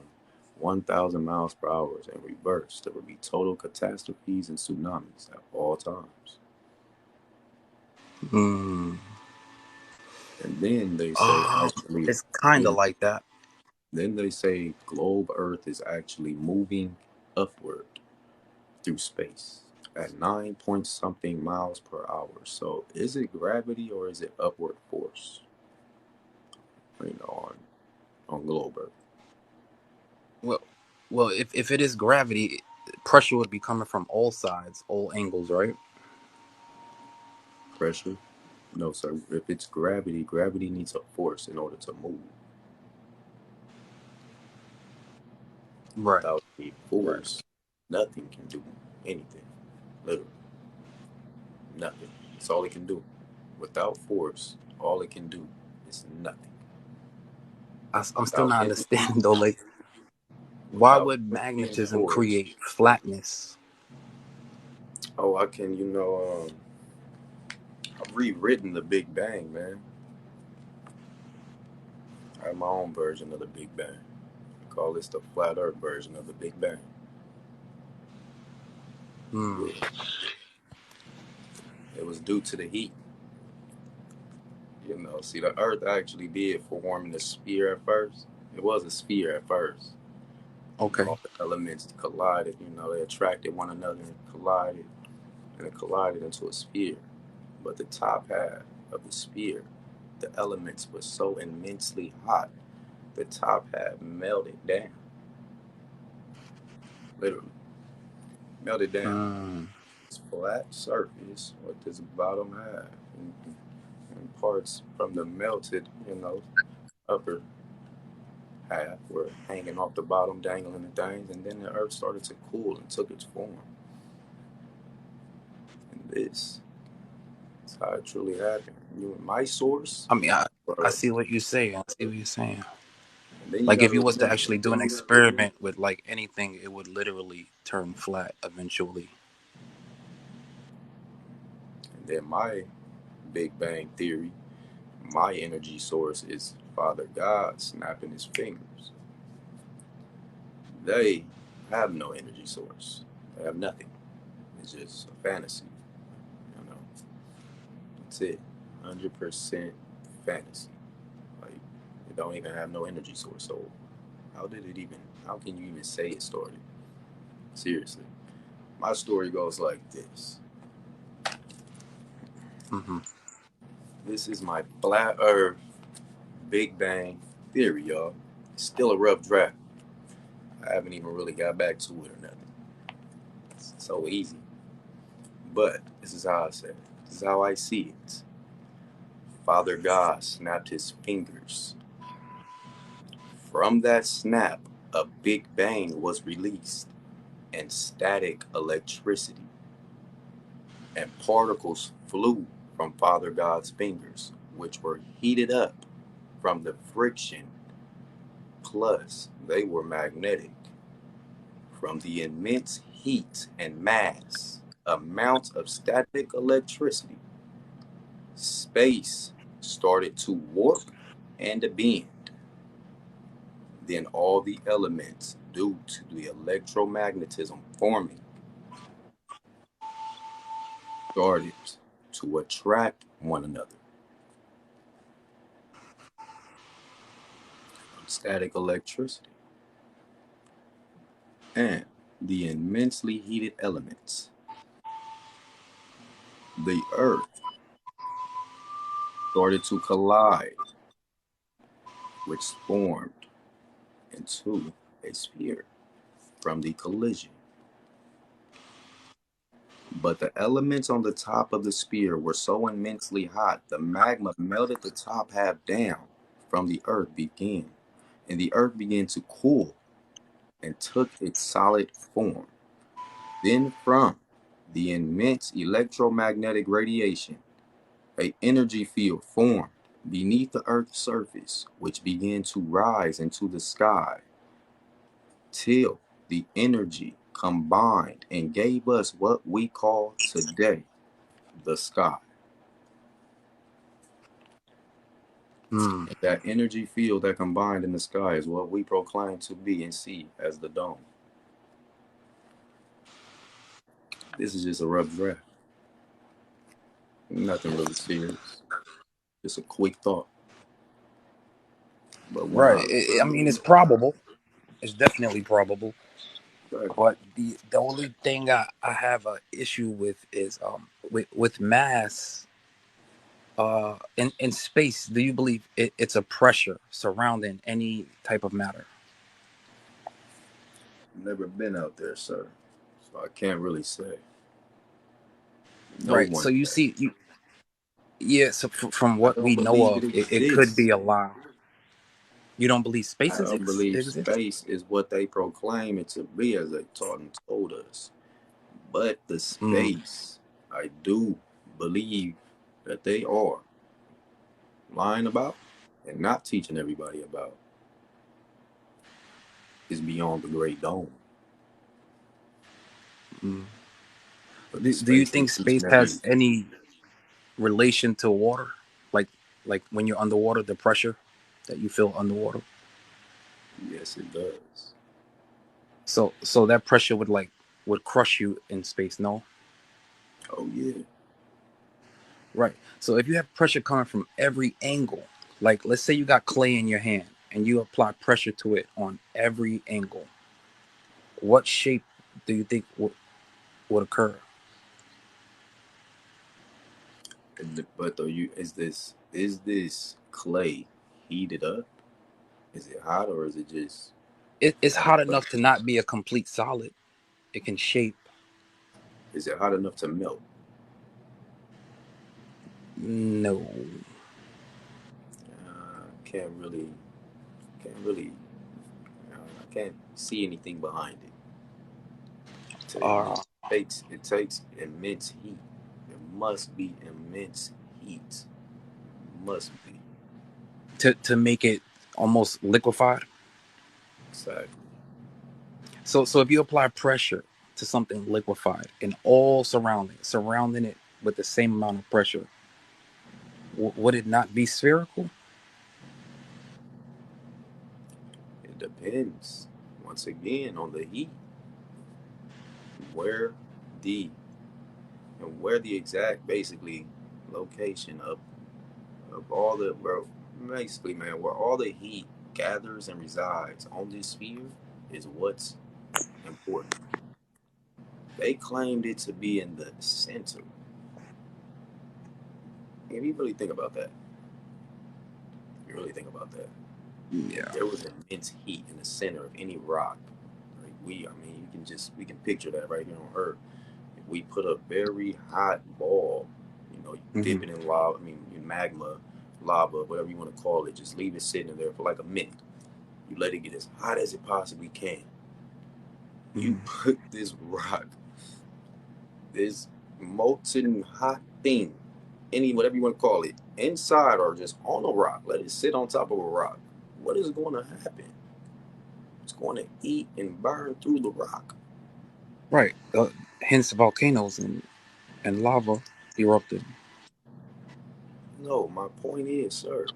1,000 miles per hour in reverse. There will be total catastrophes and tsunamis at all times. Hmm. And then they say, actually, It's kind of is like that. then they say globe Earth is actually moving upward through space at 9 point something miles per hour. So is it gravity or is it upward force? On globe Earth. Well, well, if it is gravity, pressure would be coming from all sides, all angles, right? Pressure? No, sir. If it's gravity, gravity needs a force in order to move. Right. Without a Right. force, nothing can do anything. Literally, nothing. That's all it can do. Without force, all it can do is nothing. I'm still Without not energy, understanding though. Like, why without would energy and magnetism force. create flatness? Oh, I can, I've rewritten the Big Bang, man. I have my own version of the Big Bang. I call this the flat Earth version of the Big Bang. Hmm. Yeah, it was due to the heat. See, the Earth actually did form in a sphere at first. It was a sphere at first. Okay. All the elements collided. They attracted one another and it collided into a sphere. But the top half of the sphere, the elements were so immensely hot, the top half melted down, literally melted down. Hmm. This flat surface with this bottom half and parts from the melted, upper half were hanging off the bottom, dangling the things, and then the earth started to cool and took its form. And this is how it truly happened. My source, I mean, I or see what you're saying. I see what you're saying. and then you Like, got if to you was to remember, actually do an experiment with like anything, it would literally turn flat eventually. and then my Big Bang theory, my energy source is Father God snapping his fingers. They have no energy source. They have nothing. It's just a fantasy. You know, that's it. 100% fantasy. Like it don't even have no energy source. So how did it even? How can you even say it started? Seriously, my story goes like this. Hmm. This is my flat Earth Big Bang theory, y'all. It's still a rough draft. I haven't even really got back to it or nothing. It's so easy. But this is how I say it. This is how I see it. Father God snapped his fingers. From that snap, a big bang was released and static electricity and particles flew from Father God's fingers, which were heated up from the friction, plus they were magnetic. From the immense heat and mass amount of static electricity, space started to warp and bend. Then all the elements, due to the electromagnetism forming, started to attract one another. Static electricity and the immensely heated elements. The Earth started to collide, which formed into a sphere from the collision. But the elements on the top of the sphere were so immensely hot, the magma melted the top half down from the Earth began, and the Earth began to cool and took its solid form. Then from the immense electromagnetic radiation, a energy field formed beneath the Earth's surface, which began to rise into the sky till the energy combined and gave us what we call today the sky. Hmm. And that energy field that combined in the sky is what we proclaim to be and see as the dome. This is just a rough draft. Nothing really serious. Just a quick thought. But when Right. I I mean, really it's probable. It's definitely probable. exactly, But the only thing I have a issue with is with mass in space. Do you believe it's a pressure surrounding any type of matter? never been out there, sir. So I can't really say. No Right. So one you can. see, yeah. So from I what don't we know believe it of, it could exists. be a lie. You don't believe I space don't believe exists? space is what they proclaim it to be, as they taught and told us. But the Mm, space, I do believe that they are lying about and not teaching everybody about, is beyond the Great Dome. mm. But the Do you space they think space teaching every has any relation to water? Like like when you're underwater, the pressure that you feel underwater. yes, it does. So that pressure would crush you in space. No. Oh yeah. Right. So if you have pressure coming from every angle, like let's say you got clay in your hand and you apply pressure to it on every angle, what shape do you think would occur? But though you is this clay heated up? Is it hot or is it just It's at a hot enough to pressure? not be a complete solid. It can shape. Is it hot enough to melt? No. Can't really, can't really, I can't see anything behind it. To Uh, it takes immense heat. It must be immense heat. Must be. to make it almost liquefied. Exactly. So if you apply pressure to something liquefied and all surrounding it with the same amount of pressure, would it not be spherical? It depends. Once again, on the heat, where the where the exact basically location of all the bro basically man where all the heat gathers and resides on this sphere is what's important. They claimed it to be in the center. If you really think about that, if you really think about that, if Yeah. there was immense heat in the center of any rock, like I mean, we can picture that right here on Earth. If we put a very hot ball, you Hmm. dip it in lava, I mean, in magma, lava, whatever you want to call it, just leave it sitting in there for like a minute. You let it get as hot as it possibly can. You Hmm. put this rock, this molten hot thing, any whatever you want to call it, inside or just on a rock. Let it sit on top of a rock. What is going to happen? It's going to eat and burn through the rock. Right. Hence volcanoes and lava erupted. No, my point is, sir,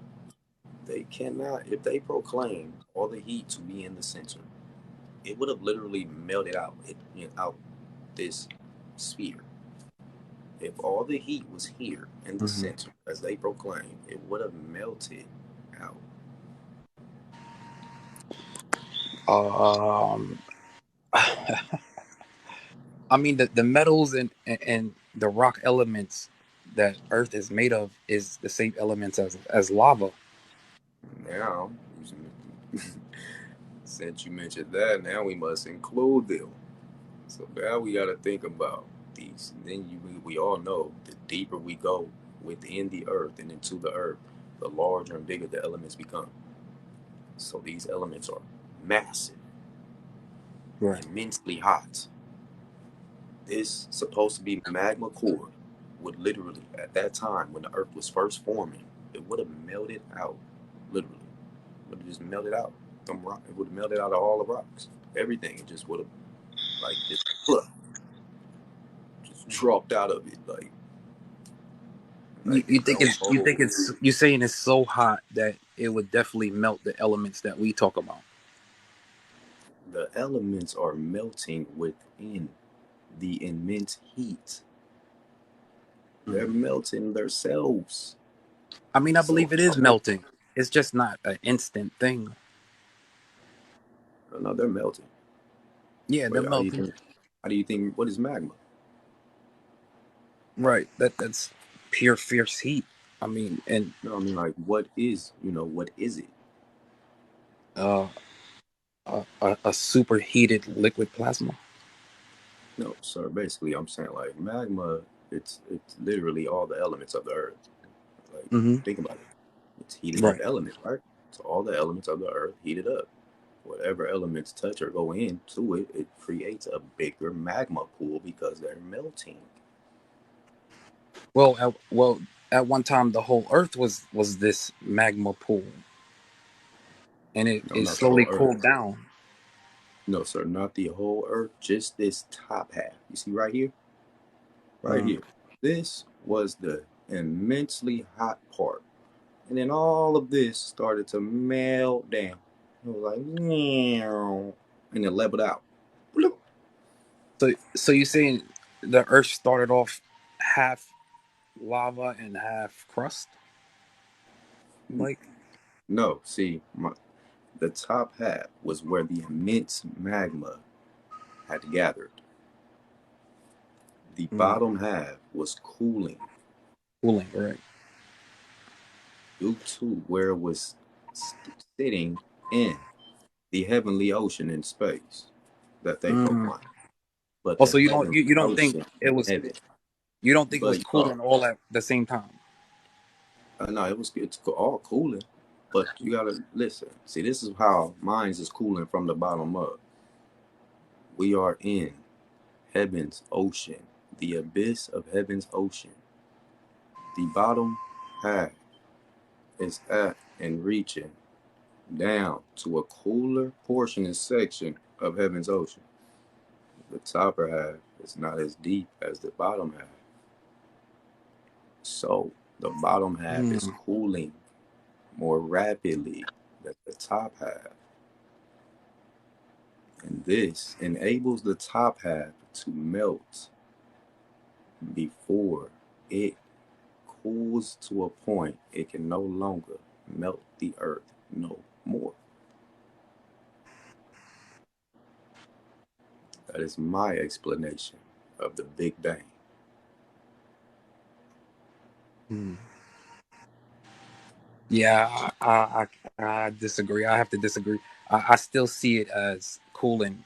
they cannot. If they proclaim all the heat to be in the center, it would have literally melted out out this sphere. If all the heat was here in the Hmm. center, as they proclaim, it would have melted out. Um, I mean the metals and the rock elements that Earth is made of is the same elements as lava. Now, since you mentioned that, now we must include them. So now we got to think about these. Then we all know the deeper we go within the earth and into the earth, the larger and bigger the elements become. So these elements are massive, Right. immensely hot. This supposed to be magma core would literally, at that time when the earth was first forming, it would have melted out. Literally, would have just melted out from rock. It would have melted out of all the rocks. Everything. It just would have like just dropped out of it. You, Like you the think whole. it's you saying it's so hot that it would definitely melt the elements that we talk about. The elements are melting within the immense heat. They're Mhm. melting themselves. I mean, I So believe it is how? melting. It's just not an instant thing. No, they're melting. Yeah, they're But how do you melting. think? How do you think? What is magma? Right. That's pure fierce heat. I mean, and No, I mean like what is? What is it? a superheated liquid plasma. No, sir. Basically, I'm saying like magma. It's literally all the elements of the earth. Like Hmm. think about it. It's heated up Right. element, right? So all the elements of the earth heated up. Whatever elements touch or go into it, it creates a bigger magma pool because they're melting. Well, at one time the whole Earth was this magma pool, and it, No, it not the slowly whole earth. cooled down. No, sir, not the whole earth. Just this top half. You see right here, right Mm. here. This was the immensely hot part, and then all of this started to melt down. It was like, meow, and it leveled out. Bloop. So you're saying the Earth started off half lava and half crust, like? No, see, the top half was where the immense magma had gathered. The Mm. bottom half was cooling Cooling, right? due to where it was sitting in the heavenly ocean in space that they Mm. proclaim. But the Also, heavenly you don't think ocean it in was heaven. you don't think it was But y'all, cooling all at the same time? no, it's all cooling. But you gotta listen. See, this is how minds is cooling from the bottom up. We are in heaven's ocean, the abyss of heaven's ocean. The bottom half is at and reaching down to a cooler portion and section of heaven's ocean. The top half is not as deep as the bottom half. So the bottom half is Mm. cooling more rapidly than the top half. And this enables the top half to melt before it cools to a point it can no longer melt the earth no more. That is my explanation of the Big Bang. Mm. Yeah, I disagree. I have to disagree. I still see it as cooling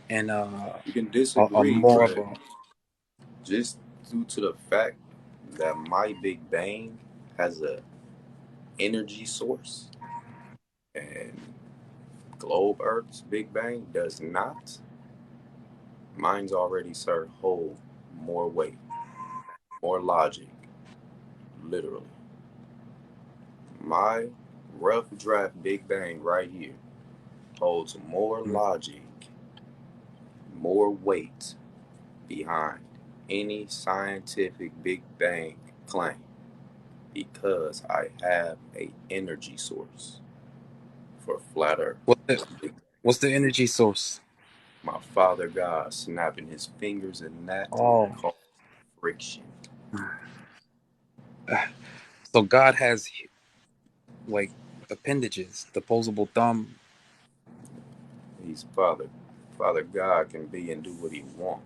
and You can a disagree, more of but a. just due to the fact that my Big Bang has a energy source and globe Earth's Big Bang does not, mine's already, sir, hold more weight, more logic, literally. My rough draft Big Bang right here holds more Mm. logic, more weight behind any scientific Big Bang claim because I have a energy source for flat Earth. What's the energy source? My father God snapping his fingers and that Oh, called friction. so God has like appendages, the opposable thumb. He's father. Father God can be and do what he wants.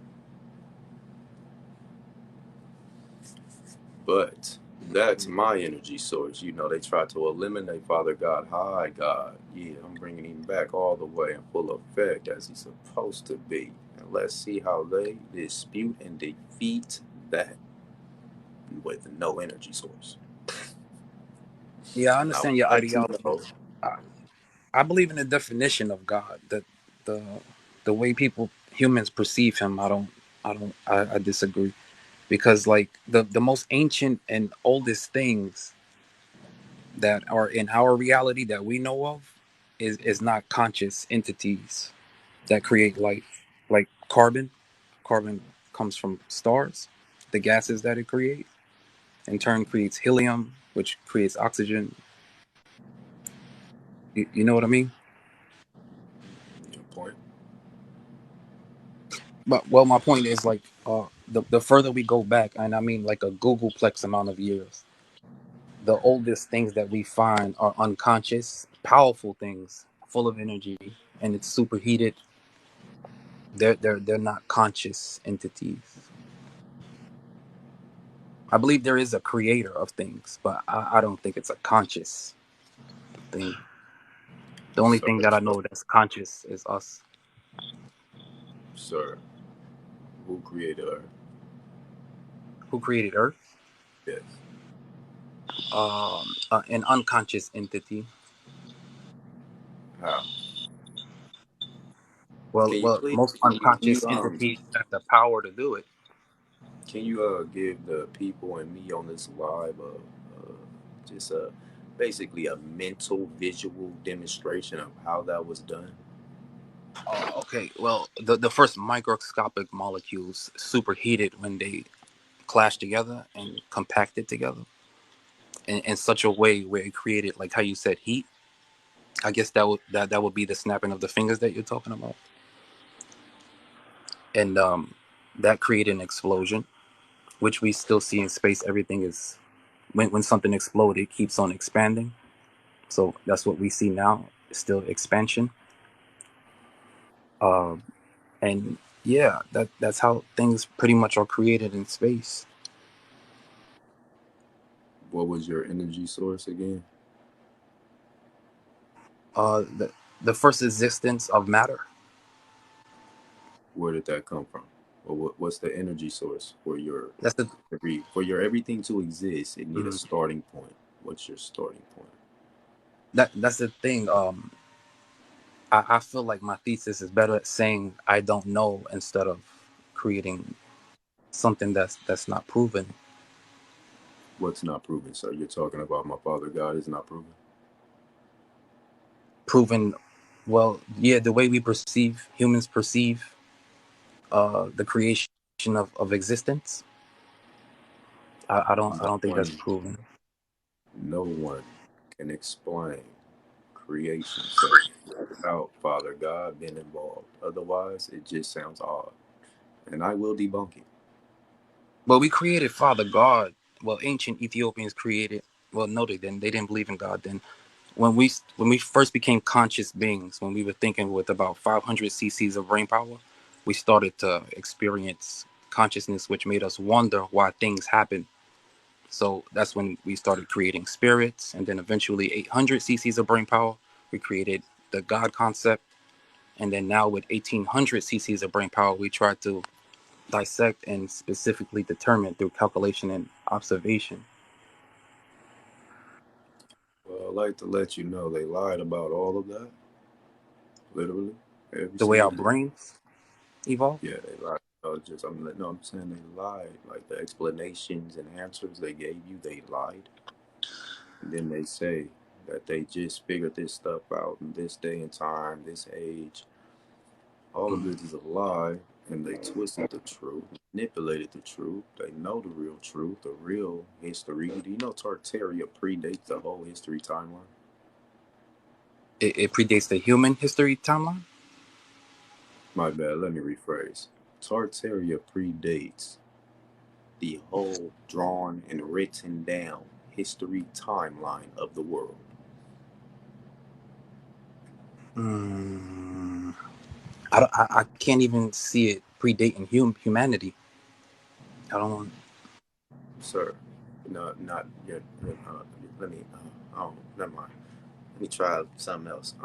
But that's my energy source. You know, they try to eliminate Father God. Hi, God. Yeah, I'm bringing him back all the way in full effect as he's supposed to be. And let's see how they dispute and defeat that with no energy source. Yeah, I And I would understand your like to ideology. know, I, I believe in the definition of God. That the the way people humans perceive him. I disagree because like the most ancient and oldest things that are in our reality that we know of is not conscious entities that create life. Like carbon comes from stars, the gases that it creates in turn creates helium, which creates oxygen. You know what I mean? your point. But well, my point is like the further we go back, and I mean like a googleplex amount of years, the oldest things that we find are unconscious, powerful things, full of energy, and it's superheated. They're not conscious entities. I believe there is a creator of things, but I don't think it's a conscious thing. The only Sir, thing that I know that's conscious is us. sir. Who created Earth? Who created Earth? Yes. An unconscious entity. How? Well, Can you well, please? most Can you unconscious entities have the power to do it. can you give the people and me on this live just basically a mental visual demonstration of how that was done? Okay, well, the first microscopic molecules superheated when they clashed together and compacted together in such a way where it created, like how you said, heat. I guess that would be the snapping of the fingers that you're talking about, and that created an explosion, which we still see in space. Everything is when something explodes, it keeps on expanding. So that's what we see now. Still expansion. Um, and yeah, that's how things pretty much are created in space. What was your energy source again? The first existence of matter. Where did that come from? Or what's the energy source for your That's the everything to exist? It need a mm, starting point. What's your starting point? that's the thing. I feel like my thesis is better at saying I don't know instead of creating something that's not proven. What's not proven? So you're talking about my Father God is not proven. Proven, well, yeah, the way we perceive humans perceive the creation of existence. I No don't think that's one, proven. no one can explain creation, sir, without Father God being involved. Otherwise, it just sounds odd, and I will debunk it. Well, we created Father God. Well, ancient Ethiopians created. Well, no, they didn't. They didn't believe in God then. When we first became conscious beings, when we were thinking with about 500 cc's of brain power, we started to experience consciousness, which made us wonder why things happen. So that's when we started creating spirits, and then eventually 800 cc's of brain power, we created the God concept, and then now with 1800 cc's of brain power, we try to dissect and specifically determine through calculation and observation Well, I'd like to let you know they lied about all of that, literally every the way single our thing. brains evolve. Yeah, they lied. No, I'm saying they lied. Like the explanations and answers they gave you, they lied. And then they say that they just figured this stuff out in this day and time, this age. All of Mm. this is a lie, and they twisted the truth, manipulated the truth. They know the real truth, the real history. Do you know Tartaria predates the whole history timeline? It predates the human history timeline. My bad, let me rephrase. Tartaria predates the whole drawn and written down history timeline of the world. Mm. I can't even see it predating humanity. I don't want. Sir, no, not yet. Let me, oh, never mind. Let me try something else.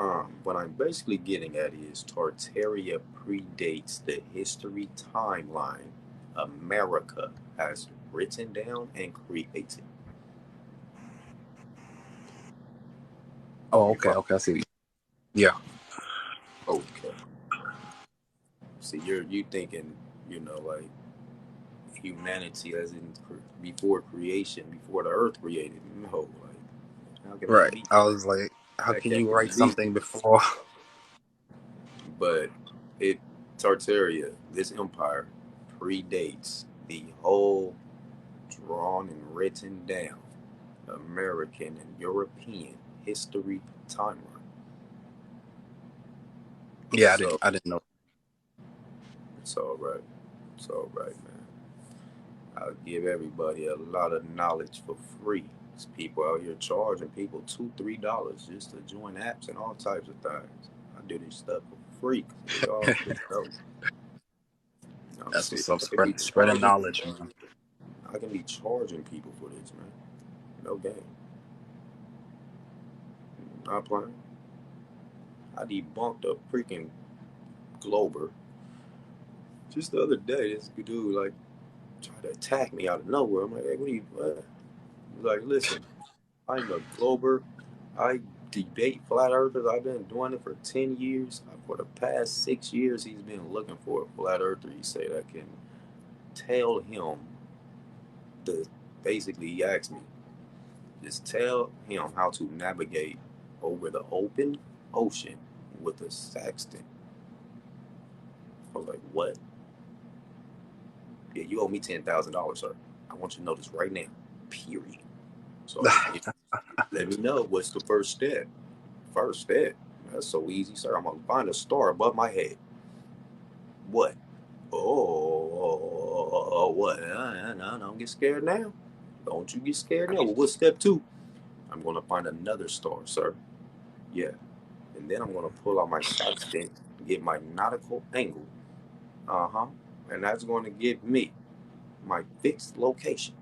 What I'm basically getting at is Tartaria predates the history timeline America has written down and created. Oh, You okay, follow? okay, I see. Yeah, Okay. See, you thinking, like humanity as in before creation, before the earth created. No, like how can that right. be? I was like, how That can can't you write be. something before? But it Tartaria, this empire, predates the whole drawn and written down American and European history timeline. Yeah, So I didn't know. it's all right. It's all right, man. I'll give everybody a lot of knowledge for free. There's people out here charging people $2, $3 just to join apps and all types of things. I do this stuff for free. We all just know. That's See, what's up. I could be Spreading charging. knowledge, man. I can be charging people for this, man. No game. Not playing. I debunked a freaking Glober Just the other day, this dude like tried to attack me out of nowhere. I'm like, hey, what are you? What? He's like, listen, I'm a Glober. I debate flat earthers. I've been doing it for 10 years. For the past 6 years, he's been looking for a flat earther. He said I can tell him the basically he asked me, just tell him how to navigate over the open ocean with a sextant. I was like, what? Yeah, you owe me $10,000, sir. I want you to know this right now. Period. So let me know what's the first step. First step. That's so easy, sir. I'm gonna find a star above my head. What? What? No, don't get scared now. Don't you get scared now. Well, what's step two? I'm gonna find another star, sir. Yeah. And then I'm gonna pull out my sextant, get my nautical angle. Uh-huh. And that's gonna give me my fixed location.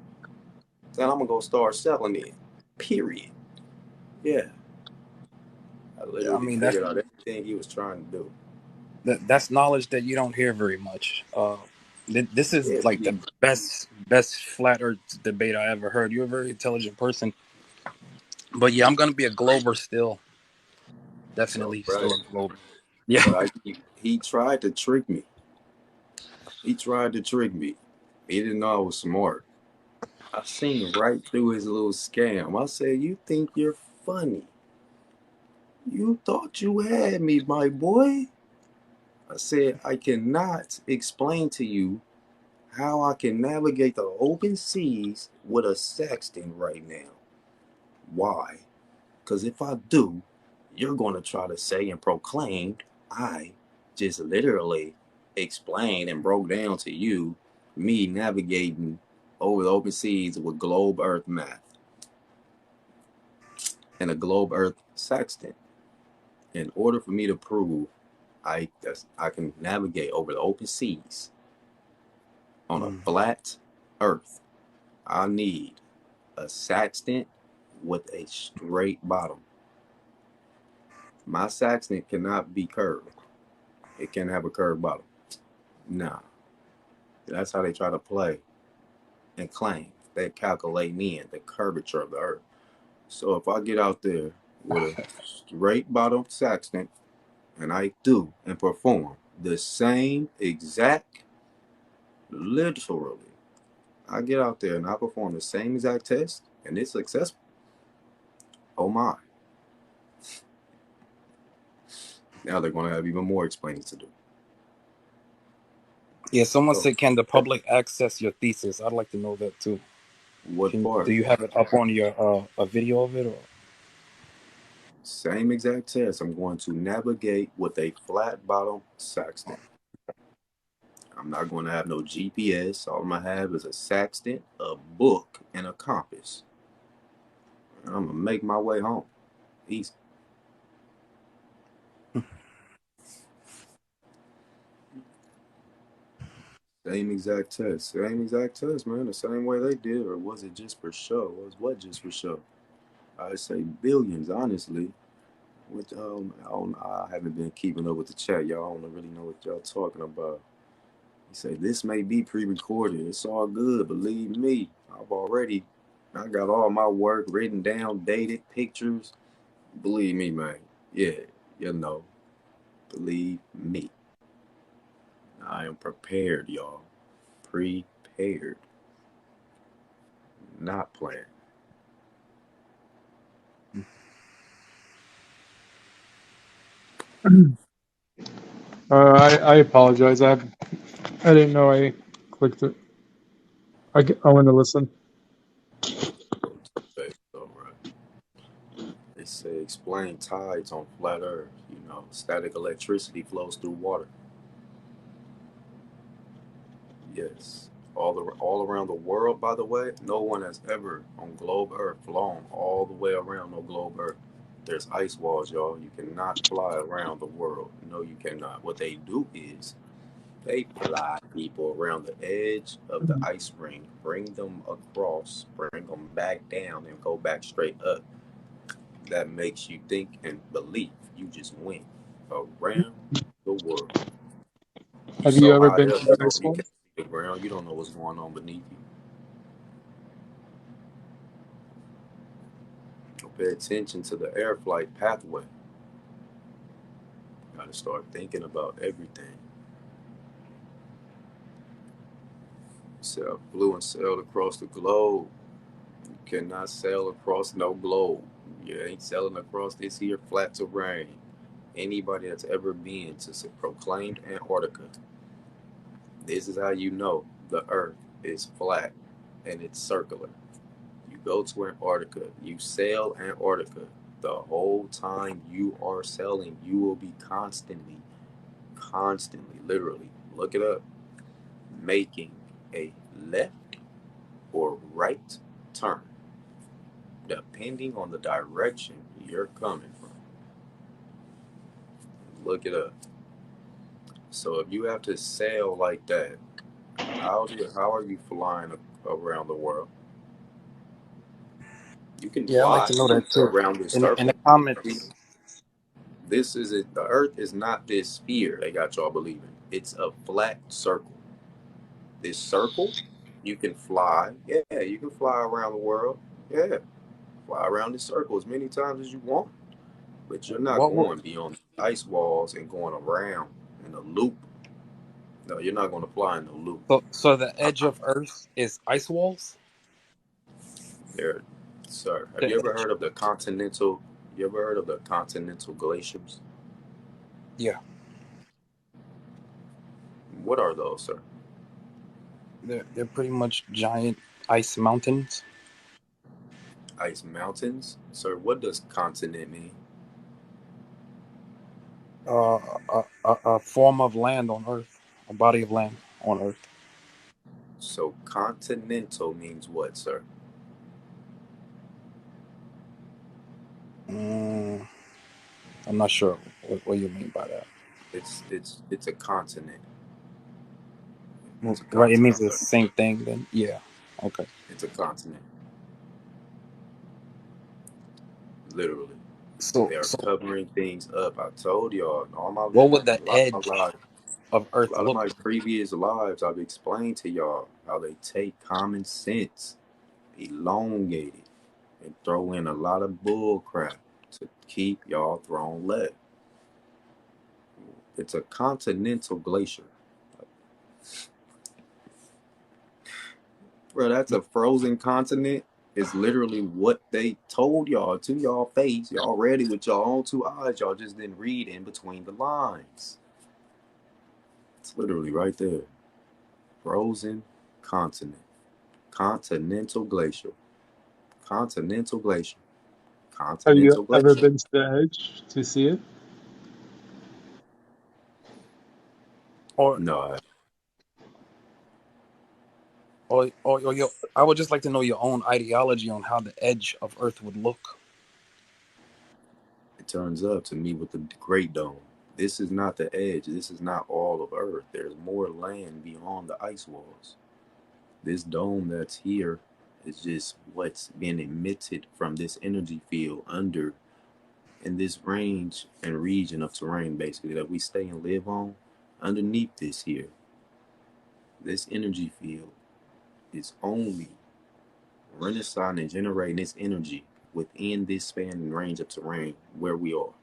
Then I'm gonna go start selling it. Period. Yeah. I Yeah, I literally mean figured out everything he was trying to do. that's knowledge that you don't hear very much. This is Yeah, like the best flat Earth debate I ever heard. You're a very intelligent person, but yeah, I'm gonna be a Glober still. so Definitely right. still a Glober. Yeah. But he tried to trick me. He tried to trick me. He didn't know I was smart. I seen right through his little scam. I said, "You think you're funny? You thought you had me, my boy." I said, "I cannot explain to you how I can navigate the open seas with a sextant right now. Why? Because if I do, you're going to try to say and proclaim I just literally explained and broke down to you me navigating over the open seas with globe earth math and a globe earth sextant. In order for me to prove I can navigate over the open seas on a Mm. flat earth, I need a sextant with a straight bottom. My sextant cannot be curved. It can't have a curved bottom. Nah, that's how they try to play and claim. They calculate me in the curvature of the earth. So if I get out there with a straight bottom sextant and I do and perform the same exact, literally, I get out there and I perform the same exact test and it's successful. Oh my. Now they're going to have even more explaining to do. Yeah. Someone So, said, "Can the public access your thesis?" I'd like to know that too. what Do part? you have it up on your a video of it or? Same exact test. I'm going to navigate with a flat bottom sextant. I'm not going to have no GPS. All I'm going to have is a sextant, a book, and a compass. And I'm going to make my way home. Easy. Same exact test. Same exact test, man. The same way they did. Or was it just for show? Was what just for show? I'd say billions, honestly. Which I haven't been keeping up with the chat, y'all. I don't really know what y'all talking about. He said this may be pre-recorded. It's all good. Believe me, I got all my work written down, dated, pictures. Believe me, man. Yeah, you know. Believe me. I am prepared, y'all. Prepared, not planned. I apologize. I didn't know I clicked it. I want to listen. Okay, all right. They say explain tides on flat Earth. Static electricity flows through water. Yes. All around the world, by the way, no one has ever on globe Earth flown all the way around no globe Earth. There's ice walls, y'all. You cannot fly around the world. No, you cannot. What they do is they fly people around the edge of the ice ring, bring them across, bring them back down, and go back straight up. That makes you think and believe you just went around the world. Have you so ever high been up, to the ice you wall? can't see the ground. You don't know what's going on beneath you. Pay attention to the air flight pathway. You gotta start thinking about everything. So flew and sailed across the globe. You cannot sail across no globe. You ain't sailing across this here flat terrain. Anybody that's ever been to proclaimed Antarctica, this is how you know the Earth is flat and it's circular. You go to Antarctica, you sail Antarctica. The whole time you are sailing, you will be constantly, literally, look it up, making a left or right turn, depending on the direction you're coming from. Look it up. So if you have to sail like that, how are you flying around the world? You can Yeah, I like fly to know that too. around this In the circle. comments. This is it. The Earth is not this sphere they got y'all believing. It's a flat circle. This circle, you can fly. Yeah, you can fly around the world. Yeah, fly around this circle as many times as you want. But you're not What would going beyond the ice walls and going around in a loop. No, you're not going to fly in a loop. so the edge of Earth is ice walls? There, sir. Have The you ever edge. heard of the continental? You ever heard of the continental glaciers? Yeah, What are those, sir? they're pretty much giant ice mountains. Ice mountains, sir. What does continent mean? Uh, a form of land on Earth, a body of land on Earth. So continental means what, sir? Mm, I'm not sure what you mean by that. It's a continent. It's a Right, it means continent, the sir. same thing then. Yeah. Okay. It's a continent, literally. So They are so covering things up. I told y'all in all my what would the a lot of my edge lives, of a Earth lot of look my like? previous lives, I've explained to y'all how they take common sense, elongate it, and throw in a lot of bull crap to keep y'all thrown left. It's a continental glacier. Bro, that's a frozen continent. Is literally what they told y'all to y'all face. Y'all read it with your own two eyes. Y'all just didn't read in between the lines. It's literally right there. Frozen continent. Continental glacier. Continental glacier. Have you Continental ever glacier. been to the edge to see it? Or No, or your, I would just like to know your own ideology on how the edge of Earth would look. it turns up to me with the Great Dome. This is not the edge. This is not all of Earth. There's more land beyond the ice walls. This dome that's here is just what's being emitted from this energy field under in this range and region of terrain basically that we stay and live on. Underneath this here, this energy field is only renaissance and generating its energy within this span and range of terrain where we are.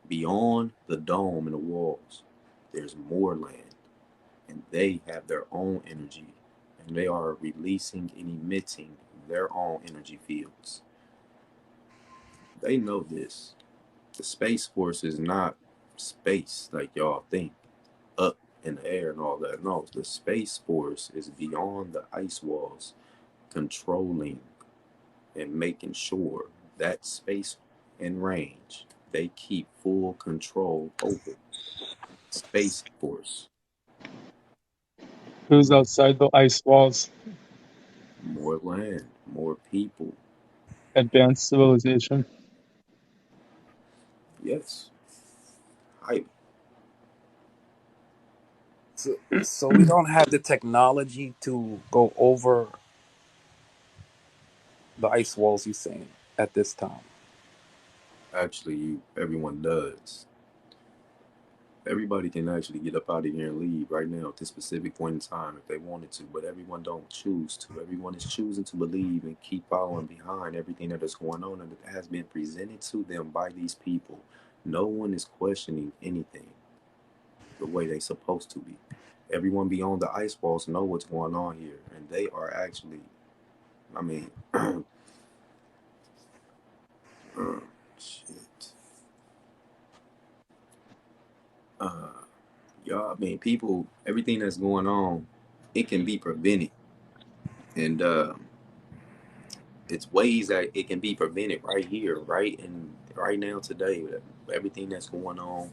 Beyond the dome and the walls, there's more land, and they have their own energy, and they are releasing and emitting their own energy fields. They know this. The Space Force is not space like y'all think, up in the air and all that. No, the Space Force is beyond the ice walls, controlling and making sure that space and range they keep full control over. Space Force. Who's outside the ice walls? More land, more people. Advanced civilization. Yes. Hype. So we don't have the technology to go over the ice walls. You saying at this time? Actually, everyone does. Everybody can actually get up out of here and leave right now at this specific point in time if they wanted to, but everyone don't choose to. Everyone is choosing to believe and keep following behind everything that is going on and that has been presented to them by these people. No one is questioning anything the way they supposed to be. Everyone beyond the ice walls know what's going on here, and they are actually, I mean, shit. Uh, y'all, I mean, people, everything that's going on, it can be prevented, and it's ways that it can be prevented right here, right, and right now today. With everything that's going on,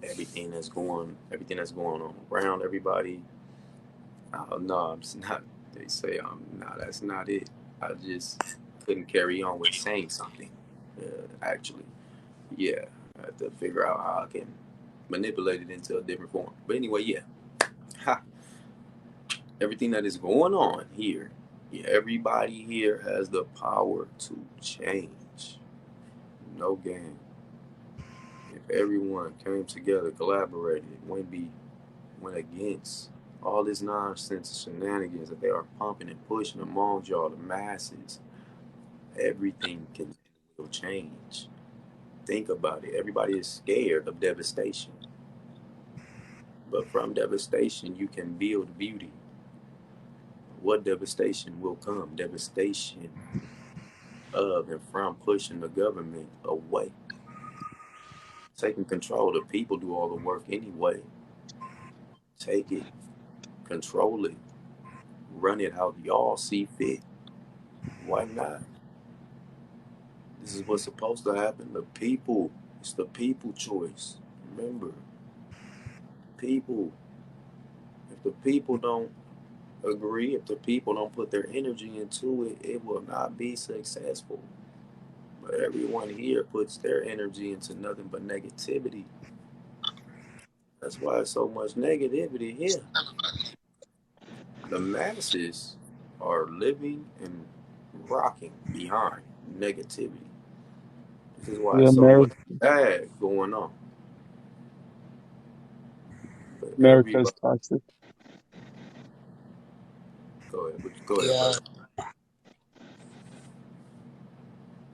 everything that's going on around everybody. No, it's not. They say, no, that's not it. I just couldn't carry on with saying something. Actually, yeah, I have to figure out how I can manipulate it into a different form. But anyway, yeah, ha, everything that is going on here, yeah, everybody here has the power to change. No game. If everyone came together, collaborated, went against all this nonsense shenanigans that they are pumping and pushing among y'all, the masses, everything can will change. Think about it. Everybody is scared of devastation. But from devastation, you can build beauty. What devastation will come? Devastation of and from pushing the government away. Taking control. The people do all the work anyway. Take it, control it, run it how y'all see fit. Why not? This is what's supposed to happen. The people, it's the people choice. Remember, people. If the people don't agree, if the people don't put their energy into it, it will not be successful. But everyone here puts their energy into nothing but negativity. That's why there's so much negativity here. The masses are living and rocking behind negativity. This is why Yeah, there's so much bad going on. But America is everybody, toxic. go ahead, Yeah. brother.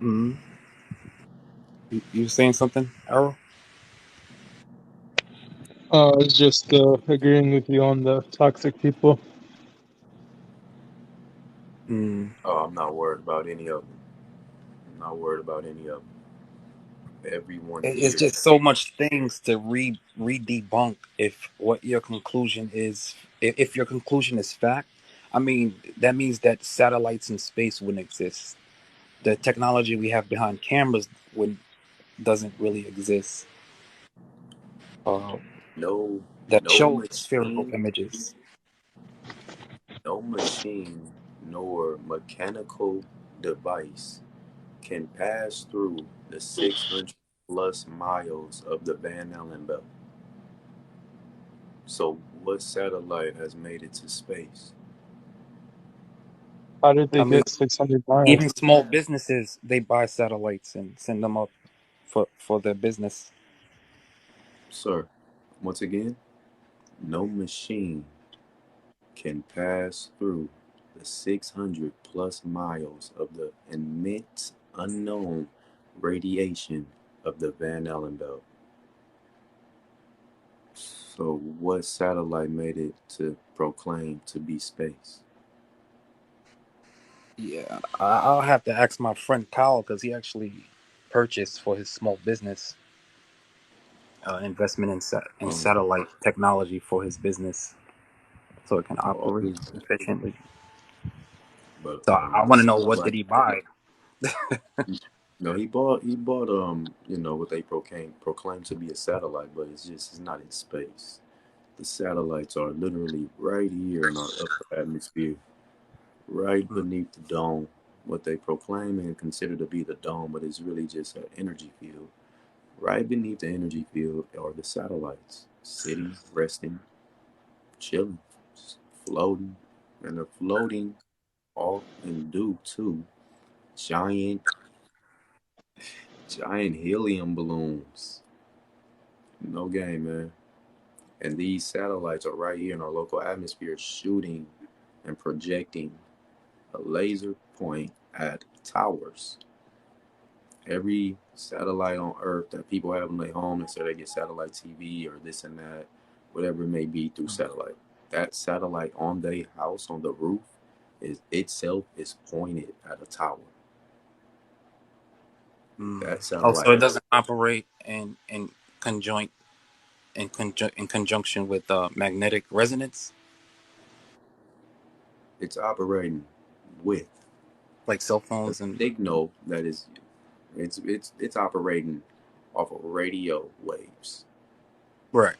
Mm-hmm. You saying something, Errol? I was just agreeing with you on the toxic people. Mm. Oh, I'm not worried about any of them. I'm not worried about any of them. Everyone It's here. just so much things to re debunk if what your conclusion is. If your conclusion is fact, I mean that means that satellites in space wouldn't exist. The technology we have behind cameras would doesn't really exist. Uh, No, that no show spherical machine, images. no machine, nor mechanical device can pass through the 600 plus miles of the Van Allen belt. So, what satellite has made it to space? How did I they mean, get 600 miles? even small businesses they buy satellites and send them up for their business. Sir, once again, no machine can pass through the 600 plus miles of the immense unknown radiation of the Van Allen belt. So, what satellite made it to proclaim to be space? Yeah, I'll have to ask my friend Kyle because he actually purchased for his small business investment in Um, satellite technology for his business so it can all operate this, efficiently. but So I the want to know what satellite. did he buy? No, he bought what they proclaim to be a satellite, but it's not in space. The satellites are literally right here in our upper atmosphere, right Mm, beneath the dome. What they proclaim and consider to be the dome, but it's really just an energy field. Right beneath the energy field are the satellites, sitting, resting, chilling, just floating, and they're floating off and due to giant, giant helium balloons. No game, man. And these satellites are right here in our local atmosphere shooting and projecting a laser point at towers. Every satellite on Earth that people have in their home, and so they get satellite TV or this and that, whatever it may be through satellite. That satellite on their house on the roof is itself is pointed at a tower. Mm. That Oh, so satellite it has doesn't operate in conjoint in conjunction with magnetic resonance, it's operating with like cell a phones and signal that is it's operating off of radio waves, right.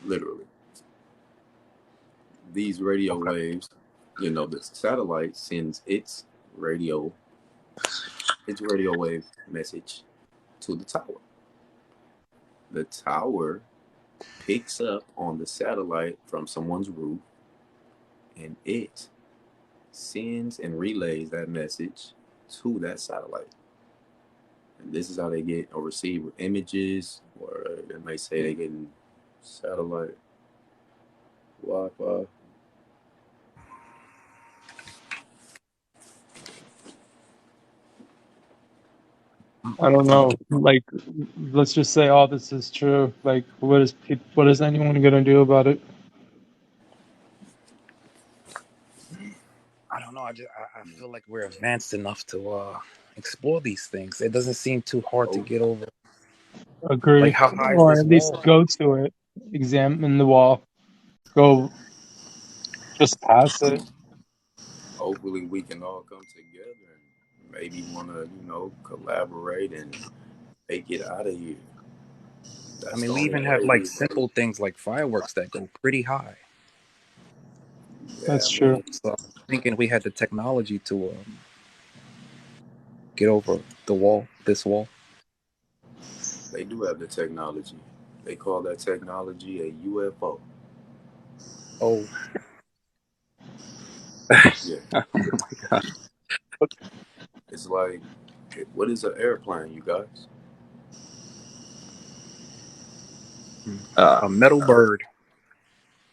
literally. These radio Okay. waves, the satellite sends radio its radio wave message to the tower. The tower picks up on the satellite from someone's roof, and it sends and relays that message to that satellite. And this is how they get or receive images, or they may say they getting satellite Wi-Fi. I don't know. Like, let's just say all this is true. Like, what is anyone gonna do about it? I don't know. I feel like we're advanced enough to explore these things. It doesn't seem too hard to Oh, get over. Like, Agree, how high is or this at least wall? go to it, examine the wall, go just pass it. hopefully we can all come together and maybe want to, collaborate and make it out of here. I That's mean, the we only even have way like we. simple things like fireworks that go pretty high. Yeah, That's I true. mean, So I'm thinking we had the technology to get over the wall, this wall. they do have the technology. They call that technology a UFO. Oh, Yeah, oh my God. it's like, what is an airplane, you guys? Hmm. Uh, A metal bird.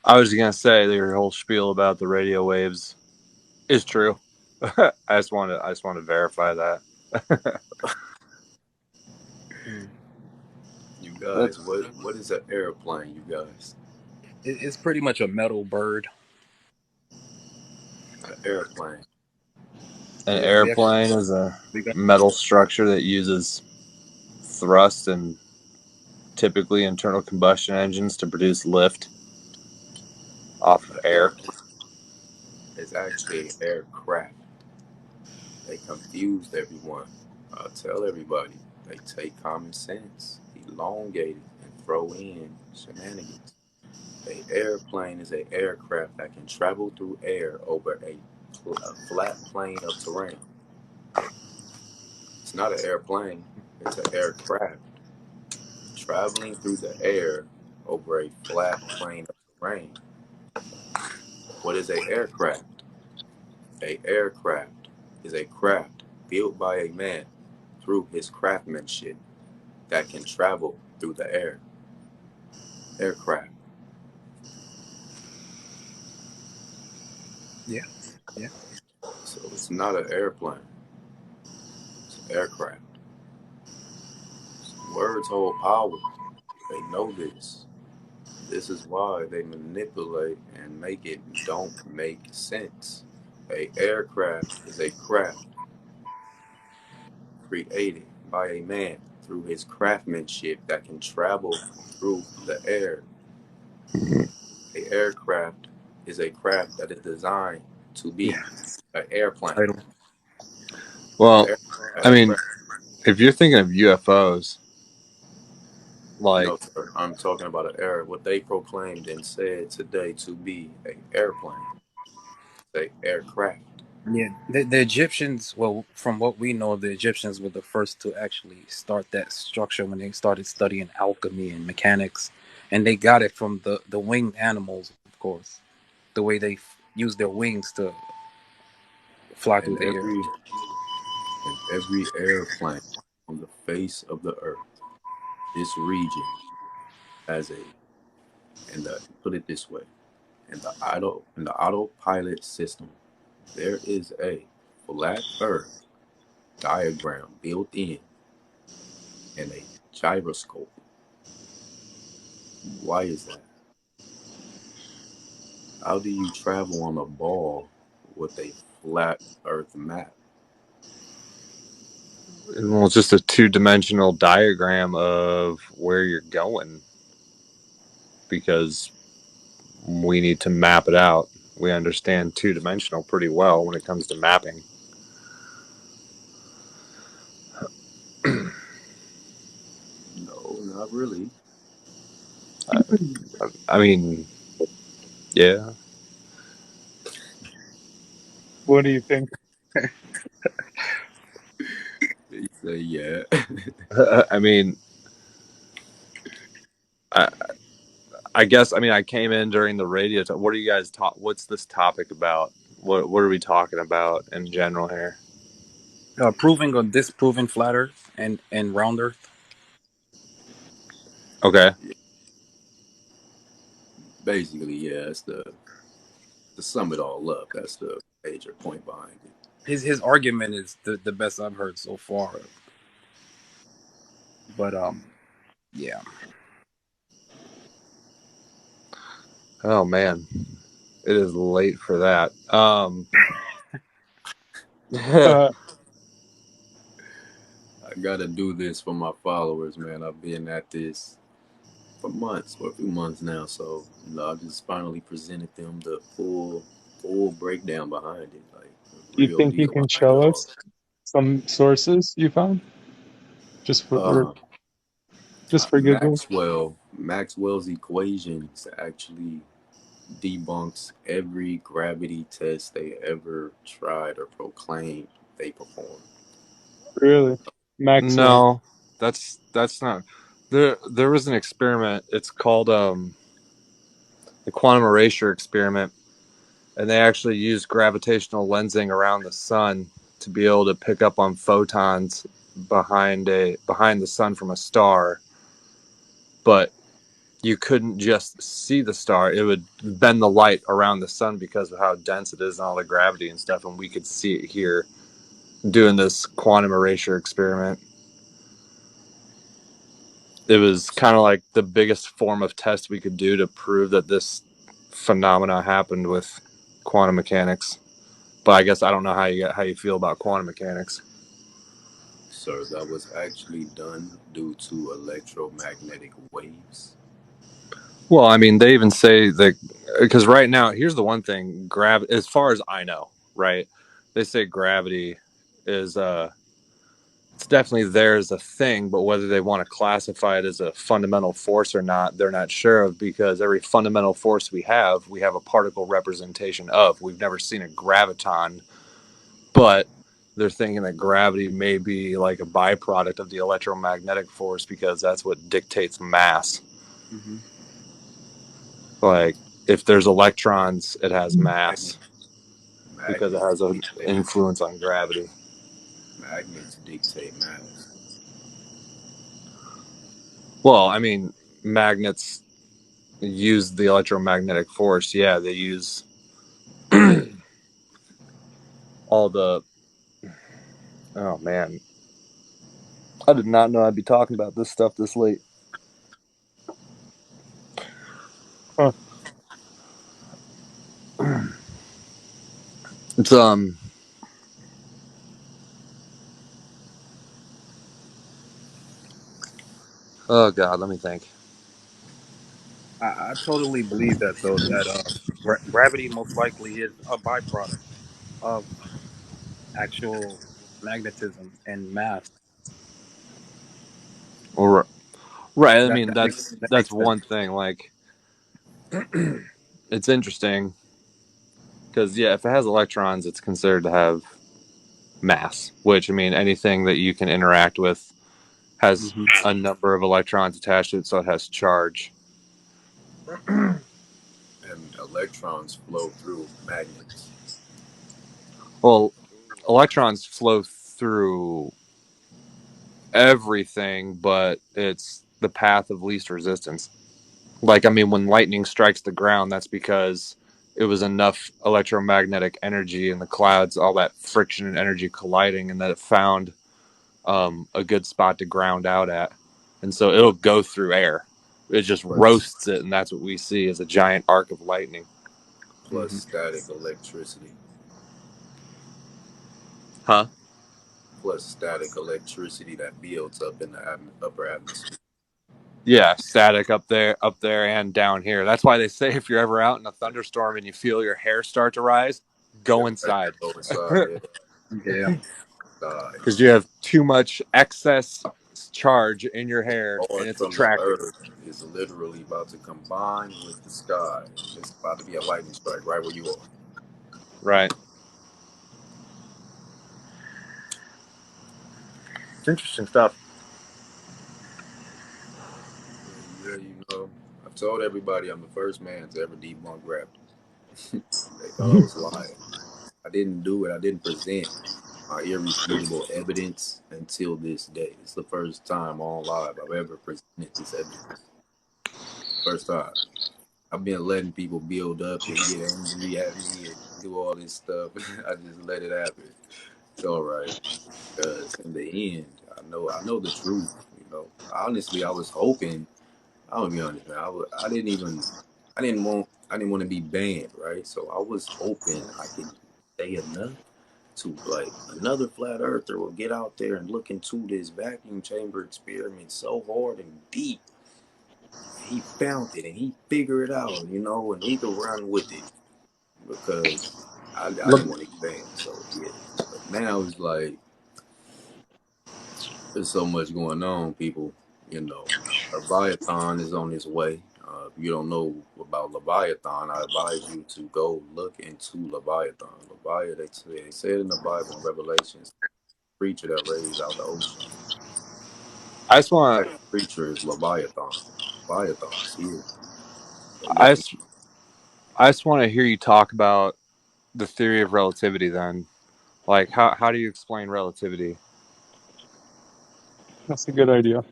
I was gonna say that your whole spiel about the radio waves is true. I just want to verify that. Hmm. You That's guys, what is an airplane, you guys? It's pretty much a metal bird. An airplane. an Yeah, we actually airplane is a we got metal structure that uses thrust and typically internal combustion engines to produce lift off An of air. airplane is actually an aircraft. They confused everyone. I tell everybody, they take common sense, elongate it, and throw in shenanigans. A airplane is an aircraft that can travel through air over a flat plane of terrain. It's not an airplane, it's an aircraft traveling through the air over a flat plane of terrain. What is a aircraft? A aircraft is a craft built by a man through his craftsmanship that can travel through the air. Aircraft. yeah, yeah. So it's not an airplane, it's an aircraft. Words hold power. They know this. This is why they manipulate and make it don't make sense. A aircraft is a craft created by a man through his craftsmanship that can travel through the air. A aircraft is a craft that is designed to Yeah. be an airplane. Title. Well, Air, I mean, aircraft. if you're thinking of UFOs, like No, sir. I'm talking about an air. What they proclaimed and said today to be an airplane, a aircraft. Yeah, the Egyptians. Well, from what we know, the Egyptians were the first to actually start that structure when they started studying alchemy and mechanics, and they got it from the winged animals, of course. The way they use their wings to fly through And the air. every airplane on the face of the earth, this region has a And put it this way: in the autopilot system, there is a flat Earth diagram built in and a gyroscope. Why is that? How do you travel on a ball with a flat Earth map? Well, it's just a two-dimensional diagram of where you're going because we need to map it out. We understand two-dimensional pretty well when it comes to mapping. No, not really. I mean, yeah. What do you think? They say yeah. I mean, I, I guess. I mean, I came in during the radio. What are you guys talk? What's this topic about? What are we talking about in general here? Proving or disproving flat Earth and round Earth. Okay. Yeah, basically, yeah. It's to sum it all up. That's the major point behind it. His argument is the best I've heard so far. But yeah. Oh man, it is late for that. Uh, I gotta do this for my followers, man. I've been at this for months, for a few months now. So I just finally presented them the full breakdown behind it, like the you real think you deal can behind it show all. us some sources you found just for or Uh, just for Google? Maxwell's equations actually debunks every gravity test they ever tried or proclaimed they performed. Really, Maxwell? no, that's not. There was an experiment. It's called the quantum erasure experiment, and they actually used gravitational lensing around the sun to be able to pick up on photons behind the sun from a star, but you couldn't just see the star. It would bend the light around the sun because of how dense it is and all the gravity and stuff, and we could see it here doing this quantum erasure experiment. It was kind of like the biggest form of test we could do to prove that this phenomena happened with quantum mechanics. But I guess I don't know how you feel about quantum mechanics. So that was actually done due to electromagnetic waves. Well, I mean, they even say that because right now, here's the one thing: as far as I know, right? They say gravity is it's definitely there as a thing, but whether they want to classify it as a fundamental force or not, they're not sure of because every fundamental force we have a particle representation of. We've never seen a graviton, but they're thinking that gravity may be like a byproduct of the electromagnetic force because that's what dictates mass. Mm-hmm. Like if there's electrons, it has Magnet, mass because it magnets has an dictate influence on gravity. magnets dictate mass. Well, I mean, magnets use the electromagnetic force. Yeah, they use all the. Oh man, I did not know I'd be talking about this stuff this late. Huh. It's Oh god, let me think. I totally believe that though that gravity most likely is a byproduct of actual magnetism and mass. Or right, I That mean that makes that that's makes sense. one thing. Like it's interesting because yeah, if it has electrons, it's considered to have mass. Which I mean, anything that you can interact with has Hmm. a number of electrons attached to it, so it has charge. And electrons flow through magnets. Well, electrons flow through everything, but it's the path of least resistance. Like, I mean, when lightning strikes the ground, that's because it was enough electromagnetic energy in the clouds, all that friction and energy colliding, and that it found a good spot to ground out at. And so it'll go through air. It just Plus, roasts it, and that's what we see as a giant arc of lightning. plus Hmm. static electricity. Huh? Plus static electricity that builds up in the upper atmosphere. Yeah, static up there, and down here. That's why they say if you're ever out in a thunderstorm and you feel your hair start to rise, go Everybody inside. go inside, yeah. Yeah. Die. Because you have too much excess charge in your hair and Going it's from the attracted. earth is literally about to combine with the sky. It's about to be a lightning strike right where you are. Right. It's interesting stuff. Yeah, you know, I've told everybody I'm the first man to ever debunk gravity. They thought I was lying. I didn't do it. I didn't present my irrefutable evidence until this day. It's the first time on live I've ever presented this evidence. First time. I've been letting people build up and get angry at me and do all this stuff. I just let it happen. It's all right. Because in the end, I know the truth. You know, honestly, I was hoping. I'll be honest, man. I didn't want to be banned, right? So I was hoping I could say enough to like another flat earther will get out there and look into this vacuum chamber experiment so hard and deep. He found it and he figured it out, and we could run with it because I didn't want to get banned. So yeah, but now it's like there's so much going on, people. You know, Leviathan is on his way. If you don't know about Leviathan, I advise you to go look into Leviathan. Leviathan, they say it in the Bible in Revelations, creature that raised out the ocean. I just want That creature is Leviathan. Leviathan's here. Go I look in. just, I just want to hear you talk about the theory of relativity. Then, like, how do you explain relativity? That's a good idea.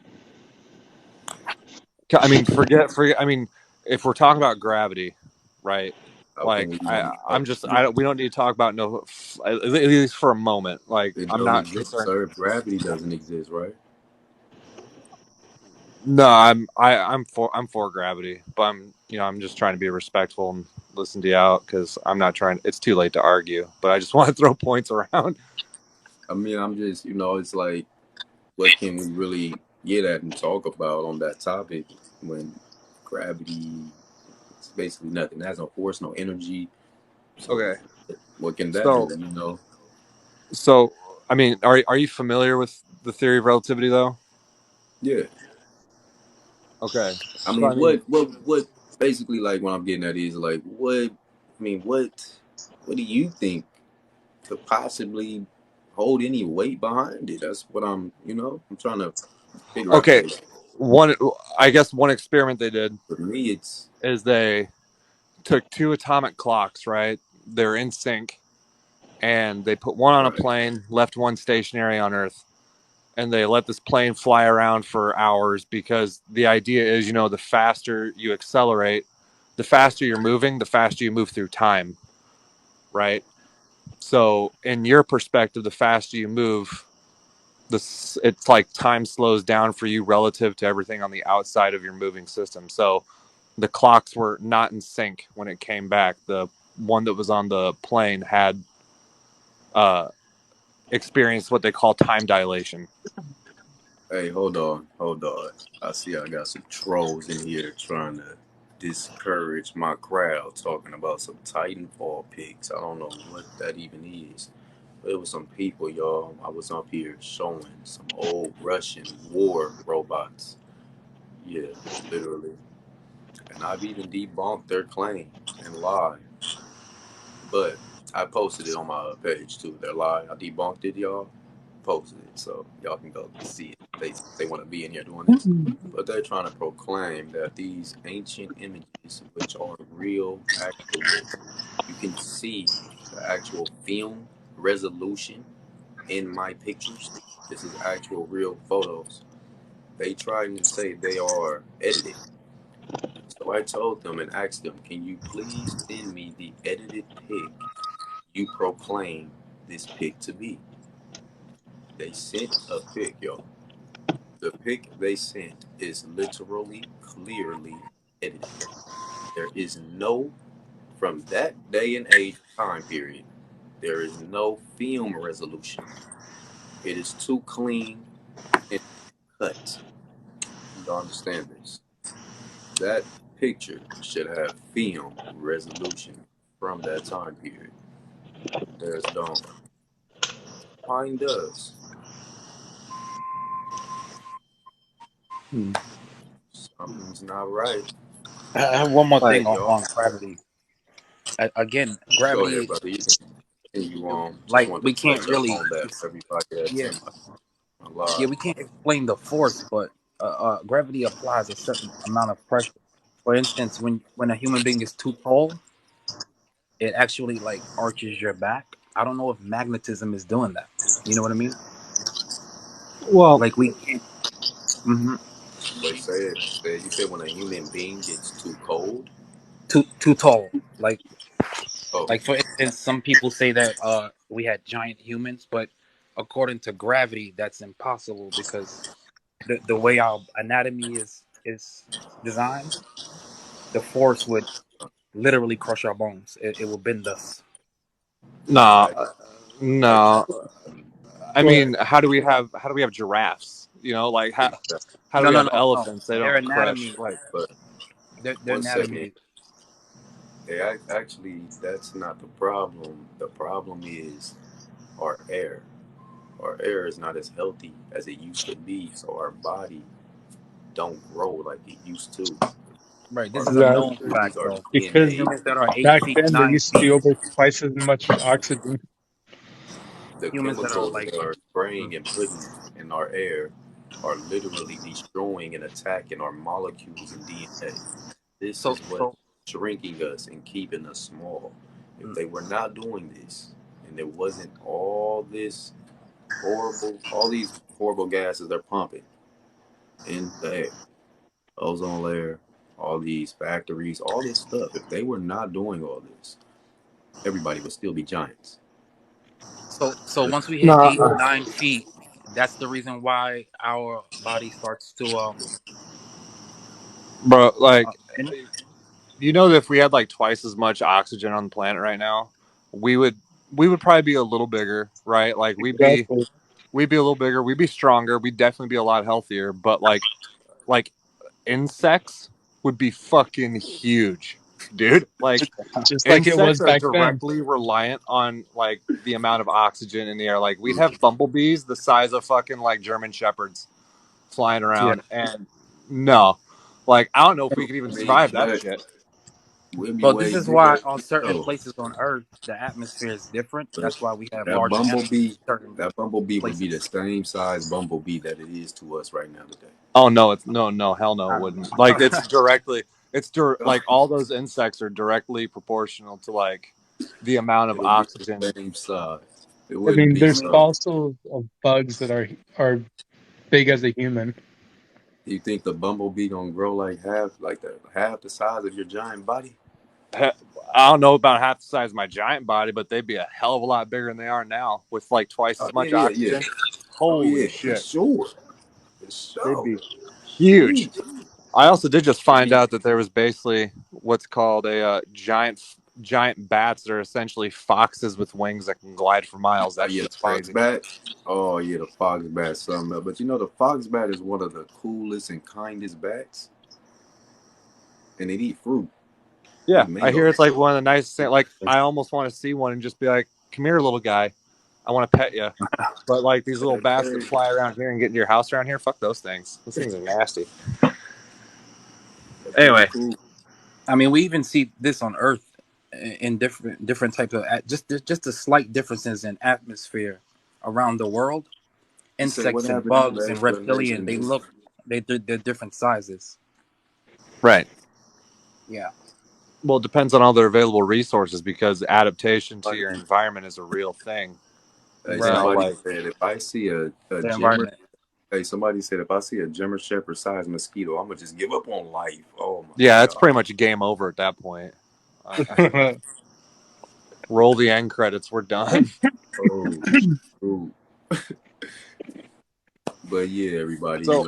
I mean, forget. I mean, if we're talking about gravity, right? How can Like, we even I'm talk just, about it? we don't need to talk about no, at least for a moment. Like, It I'm don't not exist, concerned. sir. If gravity doesn't exist, right? No, I'm for gravity, but I'm just trying to be respectful and listen to you out because I'm not trying. It's too late to argue, but I just want to throw points around. I mean, I'm just, it's like, what can we really get at and talk about on that topic when gravity is basically nothing? It has no force, no energy. So Okay, what can that so do? so I mean, are you familiar with the theory of relativity though? Yeah. Okay, I so mean, I mean, what basically like what I'm getting at is like what do you think could possibly hold any weight behind it? That's what I'm trying to figure out okay, this. one I guess one experiment they did For me, it's is they took two atomic clocks, right? They're in sync, and they put one on a right, plane, left one stationary on Earth, and they let this plane fly around for hours because the idea is, the faster you accelerate, the right. faster you're moving, the faster you move through time, right? So, in your perspective, the faster you move, it's like time slows down for you relative to everything on the outside of your moving system. So, the clocks were not in sync when it came back. The one that was on the plane had uh, experienced what they call time dilation. Hey, hold on, hold on. I see I got some trolls in here trying to discourage my crowd talking about some Titanfall pics. I don't know what that even is. But it was some people, y'all. I was up here showing some old Russian war robots. Yeah, literally. And I've even debunked their claim and lie. But I posted it on my page too. Their lie. I debunked it, y'all. Posted it. So y'all can go see it. They want to be in here doing this. But they're trying to proclaim that these ancient images, which are real, actual, you can see the actual film resolution in my pictures. This is actual real photos. They try to say they are edited. So So I told them and asked them, can you please send me the edited pic you proclaim this pic to be? They sent a pic, yo. The pic they sent is literally, clearly edited. There is no, from that day and age time period, there is no film resolution. It is too clean and cut. You understand this? That picture should have film resolution from that time period. There's don't. Mine does. Hmm. Something's not right. I have one more thing Like, Y'all, on gravity. Again, go ahead, gravity, brother. You can continue on. Just like wanted we to can't touch up really, on that. Everybody had yeah, sent a lot. we can't explain the force, but gravity applies a certain amount of pressure. For instance, when a human being is too tall, it actually like arches your back. I don't know if magnetism is doing that. You know what I mean? well, Like we can't. Hmm. Wait, say it. Say it. You said when a human being gets too cold. Too tall. Oh, Like for instance, some people say that we had giant humans, but according to gravity, that's impossible because the way our anatomy is designed, the force would literally crush our bones. It will bend us. nah, I, I no. I Well, mean, how do we have giraffes? You know, like how do No, we no, have no, no. elephants? They Their don't crush anatomy, like. but their one second. anatomy. Actually, that's not the problem. The problem is our air. Our air is not as healthy as it used to be, so our body don't grow like it used to. Right. This Our is a that known factories, fact, our though. because DNA, Humans that are eight back feet, then there nine used to be feet. over twice as much oxygen. the Humans that are chemicals like. they are spraying and putting in our air are literally destroying and attacking our molecules and DNA. This So is what's so. shrinking us and keeping us small. If Mm. they were not doing this, and there wasn't all this all these horrible gases they're pumping in the air, ozone layer, all these factories, all this stuff, if they were not doing all this, everybody would still be giants. So once we hit Nah, 8, 9 feet, that's the reason why our body starts to bro. Like, bend. you know, that if we had like twice as much oxygen on the planet right now, we would we would probably be a little bigger, right? Like Exactly. we'd be a little bigger, we'd be stronger, we'd definitely be a lot healthier. But like insects would be fucking huge, dude. Just, Like just like it insects was are back then. directly reliant on like the amount of oxygen in the air. Like we'd have bumblebees the size of fucking like German shepherds flying Yeah. around, and no, like I don't know if we could even I mean, survive that but shit. we'll be Well, this way is why bigger. on certain So, places on Earth the atmosphere is different. but That's why we have that larger animals bumblebee, in certain that bumblebee would be the places. same size bumblebee that it is to us right now today. Oh no, it's no, hell no, it I- wouldn't. Like it's directly, So, like all those insects are directly proportional to like the amount of it'll be the oxygen. same size. It I wouldn't mean, be I there's mean, so. fossils of bugs that are big as a human. You think the bumblebee gonna grow like the half the size of your giant body? I don't know about half the size of my giant body, but they'd be a hell of a lot bigger than they are now with like twice Oh as yeah, much yeah, yeah. oxygen. Oh Holy yeah, for shit, sure, for they'd sure. be huge. Huge. I also did just It'd find be out that there was basically what's called a giant bats that are essentially foxes with wings that can glide for miles. That yeah, the shit's fox crazy. bat. Oh yeah, the fox bat, something else. But you know, the fox bat is one of the coolest and kindest bats, and it eat fruit. Yeah, Eat I hear mangoes. it's like one of the nicest things. Like I almost want to see one and just be like, "Come here, little guy. I want to pet you." But like these little That's bats that crazy. fly around here and get into your house around here, fuck those things. Those things are nasty. They're pretty Anyway, cool. I mean, we even see this on Earth in different types of just the slight differences in atmosphere around the world. You say what Insects and happened in bugs the and reptilian, explanation they is look they're different sizes. right. Yeah. Well, it depends on all their available resources because adaptation to your somebody, environment is a real thing. You know, Right. somebody like said if I see a The gym environment. Hey, somebody said if I see a German Shepherd sized mosquito, I'm gonna just give up on life. Oh my Yeah, it's god. pretty much a game over at that point. Roll the end credits. We're done. Oh, ooh. But yeah, everybody, So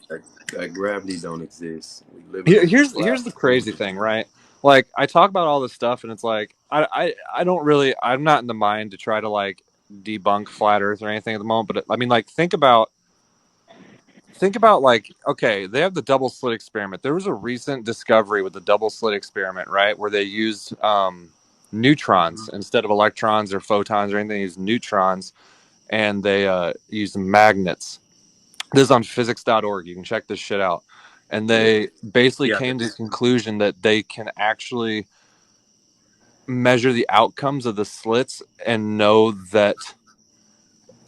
that, that gravity don't exist. We living on a flat here's the crazy earth. thing, right? Like I talk about all this stuff, and it's like I don't really I'm not in the mind to try to like debunk flat Earth or anything at the moment. But I mean, like think about like okay, they have the double slit experiment. There was a recent discovery with the double slit experiment, right, where they used neutrons instead of electrons or photons or anything. They used neutrons, and they used magnets. This is on physics.org. You can check this shit out. And Yeah, they basically yeah. came to the conclusion that they can actually measure the outcomes of the slits and know that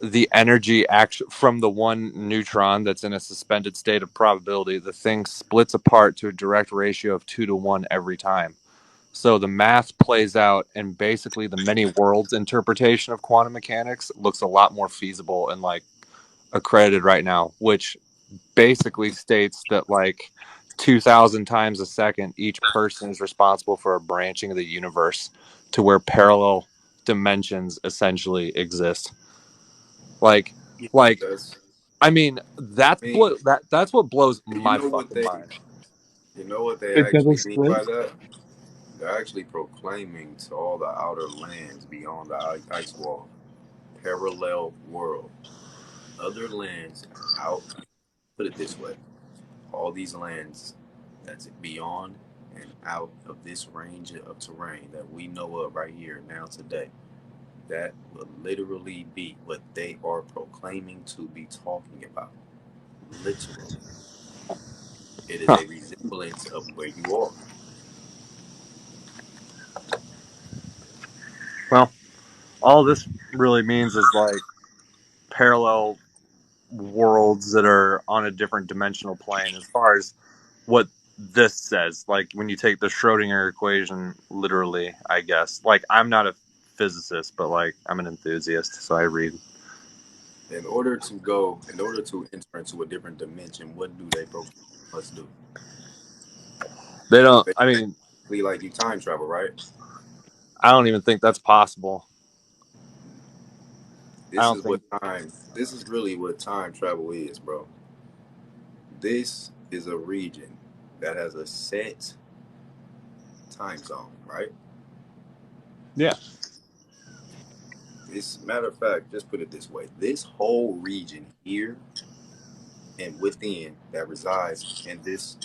the energy act from the one neutron that's in a suspended state of probability, the thing splits apart to a direct ratio of 2 to 1 every time. So the math plays out, and basically the many worlds interpretation of quantum mechanics looks a lot more feasible and like accredited right now, which basically states that like 2,000 times a second each person is responsible for a branching of the universe to where parallel dimensions essentially exist. like Yeah, like that's. I mean I mean, that's what blows you my know what fucking they, mind. you know what they It double actually mean split. by that? They're actually proclaiming to all the outer lands beyond the ice wall, parallel world, other lands out. Put it this way: all these lands that's beyond and out of this range of terrain that we know of right here now today. That will literally be what they are proclaiming to be talking about. Literally, it is Huh. a resemblance of where you are. Well, all this really means is like parallel worlds that are on a different dimensional plane as far as what this says. Like when you take the Schrodinger equation literally, I guess. Like I'm not a physicist, but like I'm an enthusiast, so I read. In order to enter into a different dimension, what do they proclaim must do? They don't. I mean, Basically, like you time travel, right? I don't even think that's possible. I This don't is what think. time. This is really what time travel is, bro. This is a region that has a set time zone, right? Yeah. This matter of fact, just put it this way: this whole region here and within that resides in this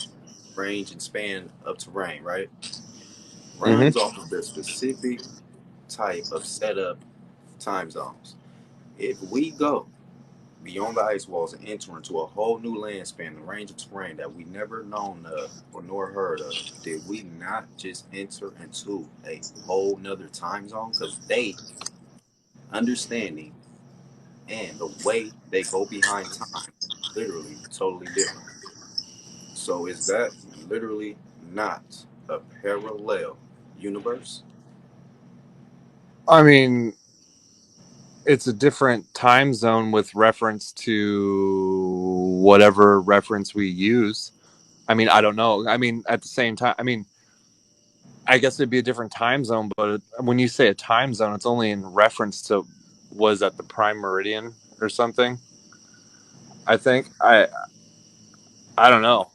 range and span of terrain, right, Hmm. runs off of the specific type of setup time zones. If we go beyond the ice walls and enter into a whole new land span, a range of terrain that we never known of or nor heard of, did we not just enter into a whole nother time zone? Because they understanding and the way they go behind time, literally totally different. So is that literally not a parallel universe? I mean, it's a different time zone with reference to whatever reference we use. I mean, I don't know. I mean, at the same time, I mean, I guess it'd be a different time zone, but when you say a time zone, it's only in reference to was that the prime meridian or something. I think I don't know.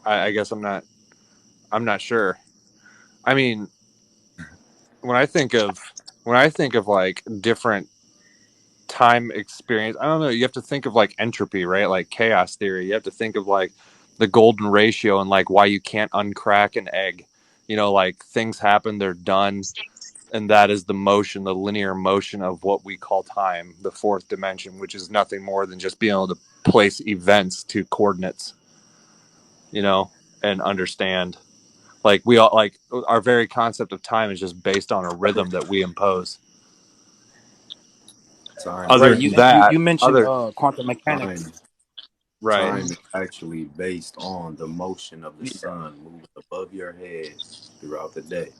I guess I'm not sure. I mean, when I think of when I think of like different time experience, I don't know. You have to think of like entropy, right? Like chaos theory. You have to think of like the golden ratio and like why you can't uncrack an egg. You know, like things happen, they're done, and that is the motion, the linear motion of what we call time, the fourth dimension, which is nothing more than just being able to place events to coordinates, you know, and understand. Like we all like our very concept of time is just based on a rhythm that we impose. Time is Other Right. actually than You that, you mentioned other quantum time. mechanics. right, Time is actually based on the motion of the Yeah. sun moving above your head throughout the day.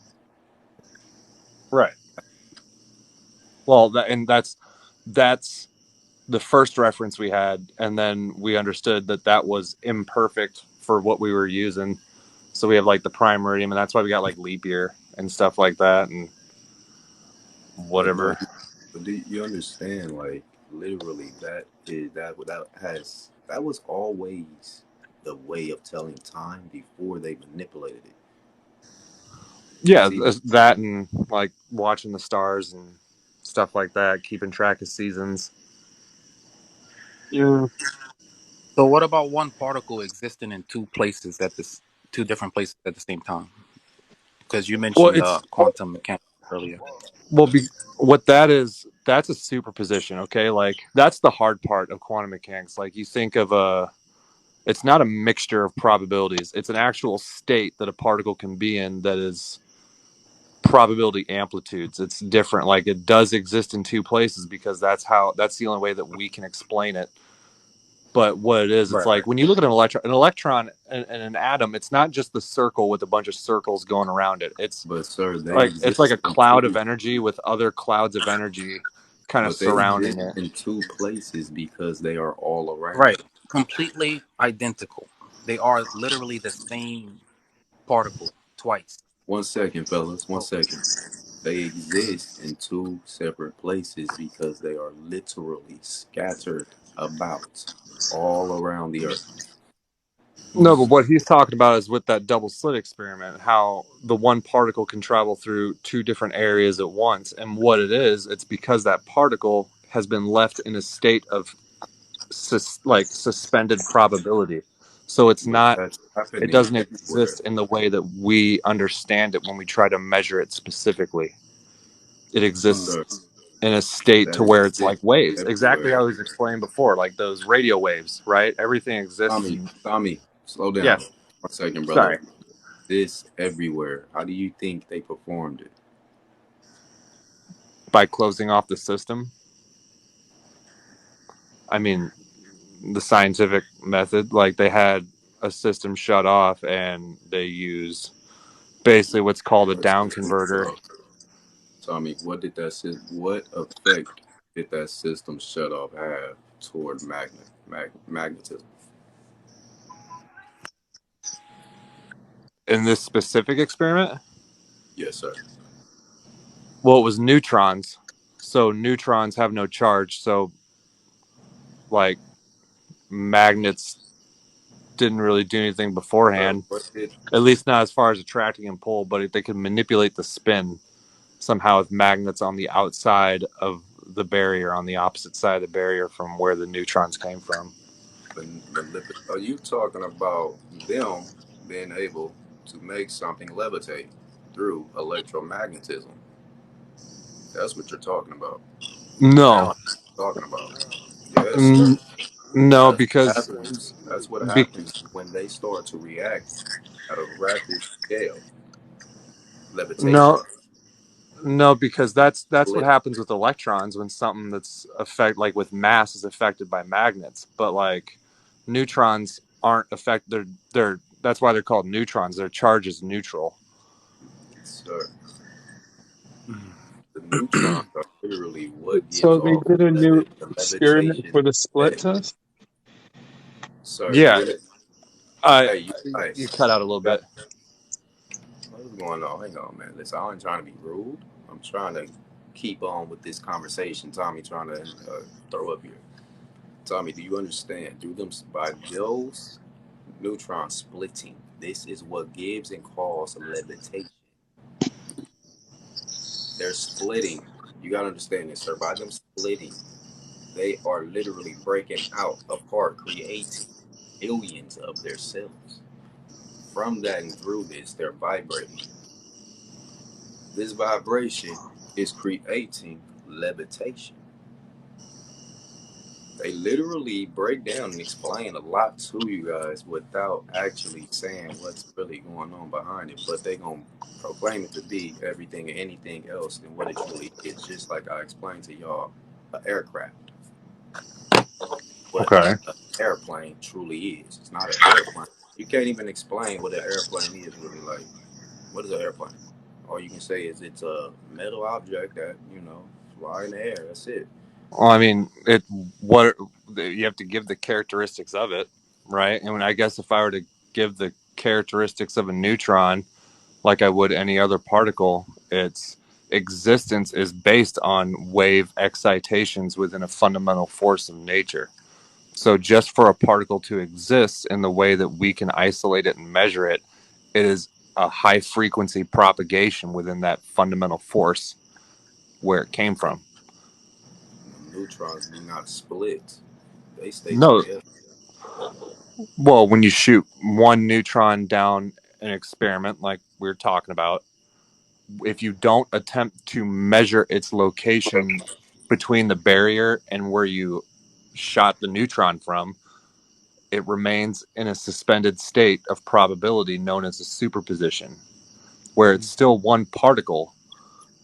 right. Well, that and that's the first reference we had, and then we understood that that was imperfect for what we were using. So we have like the prime meridian, and that's why we got like leap year and stuff like that, and But bro, whatever. but do you understand? Like literally, that was always the way of telling time before they manipulated it. Yeah, See, the that and like watching the stars and stuff like that, keeping track of seasons. Yeah. So what about one particle existing in two different places at the same time? Because you Well, mentioned it's quantum mechanics earlier. well, what that is, that's a superposition. Okay, like that's the hard part of quantum mechanics. Like you think of a, it's not a mixture of probabilities. It's an actual state that a particle can be in that is probability amplitudes. It's different. Like it does exist in two places because that's the only way that we can explain it. But what it is, it's Right. like when you look at an electron and an atom, it's not just the circle with a bunch of circles going around it. but sir, they It's like a exist in cloud of two, energy with other clouds of energy kind of but they surrounding exist it. in two places because they are all around Right. it. Completely identical. They are literally the same particle twice. 1 second, fellas. One So, second. They exist in two separate places because they are literally scattered about all around the earth. No, but what he's talking about is with that double slit experiment, how the one particle can travel through two different areas at once. And what it is, it's because that particle has been left in a state of like suspended probability. So it's But not, that's it happening doesn't everywhere. exist in the way that we understand it when we try to measure it specifically. It exists Sir, in a state that to where it's like exists waves, exactly everywhere. how I was explained before, like those radio waves, right? Everything exists Tommy, in, Tommy, slow yeah, down. 1 second, brother. sorry, This everywhere. How do you think they performed it? by closing off the system. I mean, the scientific method, like they had a system shut off and they used basically what's called a Let's down see. converter. Tommy, what effect did that system shut off have toward magnetism? In this specific experiment, Yes, sir. well, it was neutrons. So neutrons have no charge. So, like, magnets didn't really do anything Sir, beforehand, what did at least not as far as attracting and pull, but they could manipulate the spin somehow with magnets on the outside of the barrier, on the opposite side of the barrier from where the neutrons came from. are you talking about them being able to make something levitate through electromagnetism? That's what you're talking about. Now No, I'm talking about. Yes, sir. N- no, That's what because happens. That's what be, happens when they start to react at a rapid scale. Levitation. no, no, because that's what Split. happens with electrons when something that's affect like with mass is affected by magnets. But like neutrons aren't affected. They're that's why they're called neutrons. Their charge is neutral. Sir, the neutrons are literally what gives So they off did a new the experiment levitation for the split effect. test. Sir, Yeah, you're uh, hey, you you guys. cut out a little You guys, bit. what's going on? Hang on, man. Listen, I ain't trying to be rude. I'm trying to keep on with this conversation. Tommy trying to throw up here. Tommy, do you understand? Through them by those neutron splitting, this is what gives and causes levitation. They're splitting. You gotta understand this, sir. By them splitting, they are literally breaking out apart, creating billions of their cells. From that and through this, they're vibrating. This vibration is creating levitation. They literally break down and explain a lot to you guys without actually saying what's really going on behind it. But they gonna proclaim it to be everything and anything else than what it truly is. Just like I explained to y'all, an aircraft, what Okay. an airplane truly is. It's not an airplane. You can't even explain what an airplane is really like. What is an airplane? All you can say is it's a metal object that fly in the air. That's it. Well, I mean, it what you have to give the characteristics of it, right? And I guess if I were to give the characteristics of a neutron like I would any other particle, its existence is based on wave excitations within a fundamental force of nature. So just for a particle to exist in the way that we can isolate it and measure it, it is a high frequency propagation within that fundamental force where it came from. Neutrons do not split; they stay No, together. well, when you shoot one neutron down an experiment like we are talking about, if you don't attempt to measure its location between the barrier and where you shot the neutron from, it remains in a suspended state of probability known as a superposition, where it's still one particle,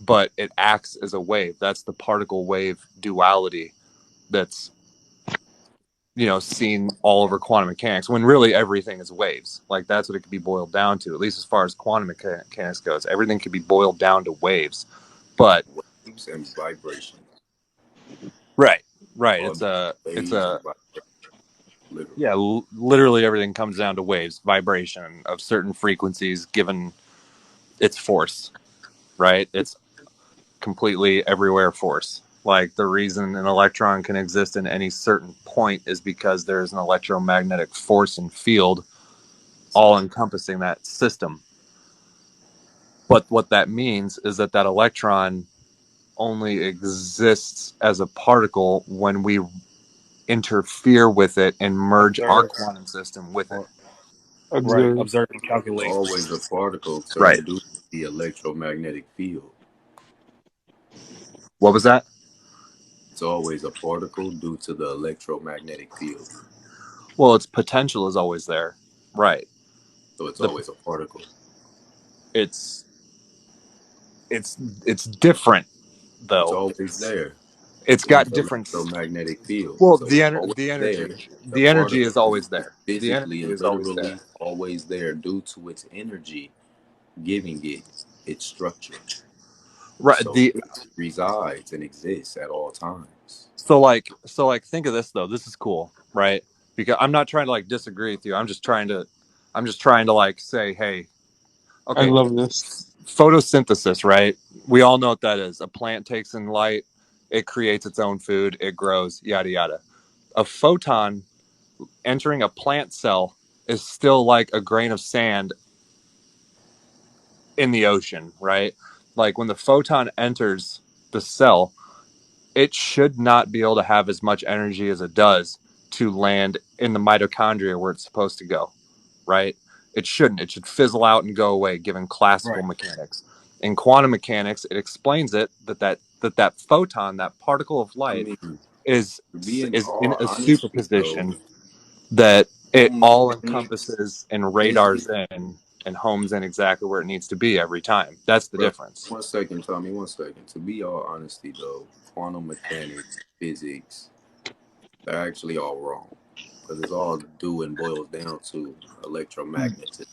but it acts as a wave. That's the particle wave duality that's seen all over quantum mechanics, when really everything is waves. Like that's what it could be boiled down to, at least as far as quantum mechanics goes. Everything could be boiled down to waves. But Waves and vibration. right, right. All It's waves and a vibration, literally. yeah, literally everything comes down to waves, vibration of certain frequencies given its force, right? It's completely everywhere force. Like the reason an electron can exist in any certain point is because there's an electromagnetic force and field all encompassing that system. But what that means is that that electron only exists as a particle when we interfere with it and merge our Observe quantum system with it. or right. Observe. Observe and It's calculate. always a particle, sir, Right. due to the electromagnetic field. What was that? It's always a particle due to the electromagnetic field. Well, its potential is always there. Right. So it's The always a particle. it's it's it's different It's though. always there It's in got the different. electromagnetic field. Well, So it's always the there. energy The the energy particle is always is there. The physically energy and is always there. literally always there due to its energy giving it its structure. Right. So The it resides and exists at all times. so like think of this though. This is cool, right? Because I'm not trying to like disagree with you. I'm just trying to like say, hey, I okay, love this. photosynthesis, right? We all know what that is. A plant takes in light, it creates its own food, it grows, yada yada. A photon entering a plant cell is still like a grain of sand in the ocean, right? Like when the photon enters the cell, it should not be able to have as much energy as it does to land in the mitochondria where it's supposed to go, right? It shouldn't. It should fizzle out and go away, given classical Right. mechanics. In quantum mechanics, it explains it that photon, that particle of I light, mean, is to be in is in all a honesty, though, superposition that it quantum all mechanics, encompasses and physics. radars in and homes in exactly where it needs to be every time. That's the Bro, difference. 1 second, Tommy. 1 second. To be all honesty, though, quantum mechanics, physics, they're actually all wrong because it's all due and boils down to electromagnetism.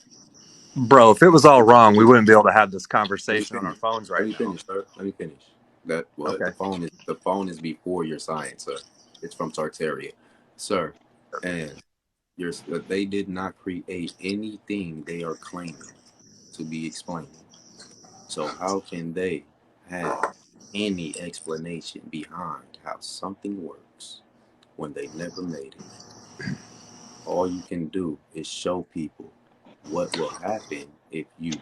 Bro, if it was all wrong, we wouldn't be able to have this Let me conversation on our finish. phones Let right me now. finish, sir. Let me finish. That what Okay. the phone is before your science, sir. It's from Tartaria, sir. And they did not create anything they are claiming to be explaining. So how can they have any explanation behind how something works when they never made it? All you can do is show people what will happen if you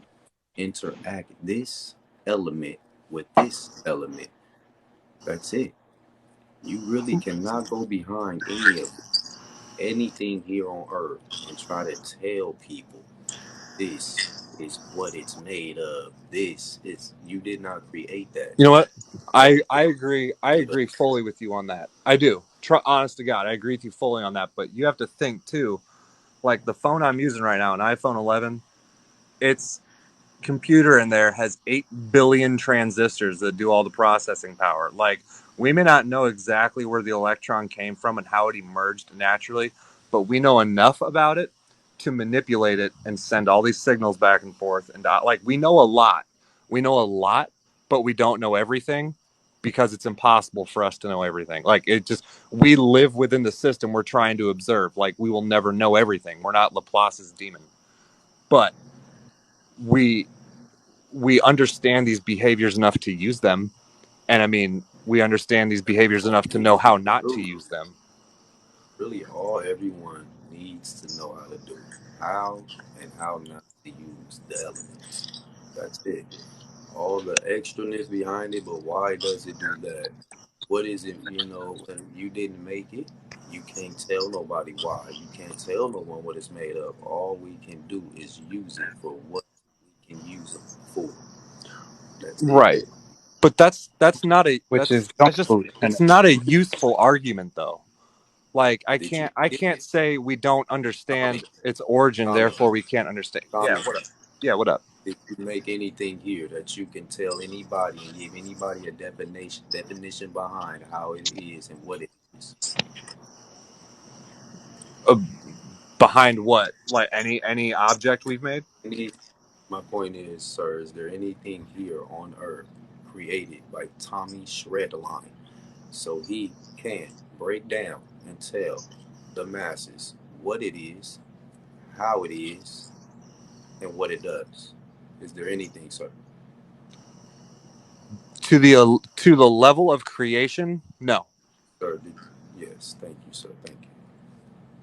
interact this element with this element. That's it. You really cannot go behind anything here on earth and try to tell people this is what it's made of. This is you did not create that. You know what? That I agree. I made up. agree fully with you on that. I do. Honest to God, I agree with you fully on that. But you have to think too. Like the phone I'm using right now, an iPhone 11, its computer in there has 8 billion transistors that do all the processing power. Like, we may not know exactly where the electron came from and how it emerged naturally, but we know enough about it to manipulate it and send all these signals back and forth. And like, we know a lot. We know a lot, but we don't know everything. because it's impossible for us to know everything. Like it just we live within the system we're trying to observe. Like we will never know everything. We're not Laplace's demon. But we we understand these behaviors enough to use them. And I mean, we understand these behaviors enough to know how not to Really, use them. really, all everyone needs to know how to do how and how not to use the elements. That's it. All the extraness behind it, but why does it do that? What is it? When you didn't make it, you can't tell nobody why. You can't tell no one what it's made of. All we can do is use it for what we can use it for. That's it. Right. But that's not a which is that's just comfortable it's dependent. not a useful argument though. Like Did you I get can't it, say we don't Tommy? understand its origin, Tommy, therefore we can't understand. Yeah, Tommy. what up? Yeah, what up? Did you make anything here that you can tell anybody and give anybody a definition behind how it is and what it is? Uh, Behind what? Like any object we've made? Any, my point is, sir, is there anything here on Earth created by Tommy Shredline so he can break down and tell the masses what it is, how it is, and what it does? Is there anything, sir? To the level of creation? No. Sir, yes, thank you, sir, thank you.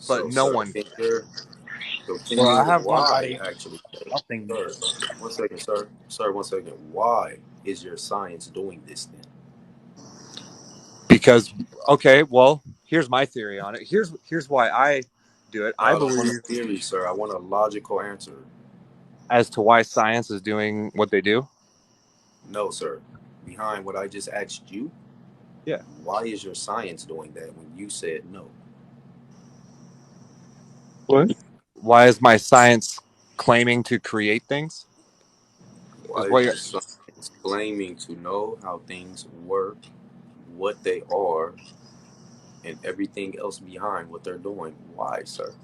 But So, no sir, one can can. you so can Well, I you have one why body, actually, something. sir? 1 second, sir. Sir, 1 second. Why is your science doing this then? Because okay, well, here's my theory on it. Here's why I do it. No, I I don't want a believe theory, sir. I want a logical answer. as to why science is doing what they do. No, sir. Behind what I just asked you, Yeah. why is your science doing that when you said no? What? Why is my science claiming to create things? Why Is is what your you're, science claiming to know how things work, what they are, and everything else behind what they're doing? Why, sir?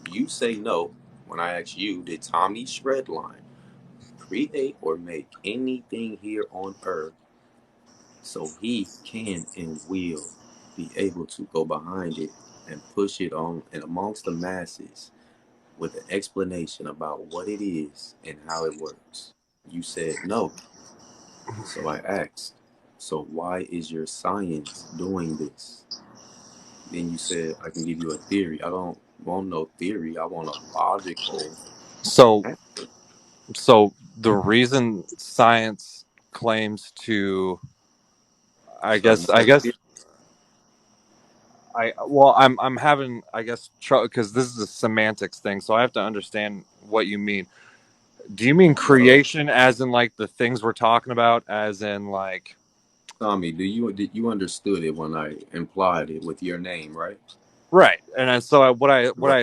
You say no when I ask you, did Tommy Shredline create or make anything here on Earth so he can and will be able to go behind it and push it on and amongst the masses with an explanation about what it is and how it works? You said no. So I asked, so why is your science doing this? Then you said, I can give you a theory. I don't want no theory. I want a logical so answer. so the reason science claims to I So guess what's I your guess theory? I well I'm having I guess because this is a semantics thing, so I have to understand what you mean. Do you mean Uh, creation as in like the things we're talking about as in like Tommy, did you understood it when I implied it with your name, right? right? And so Right.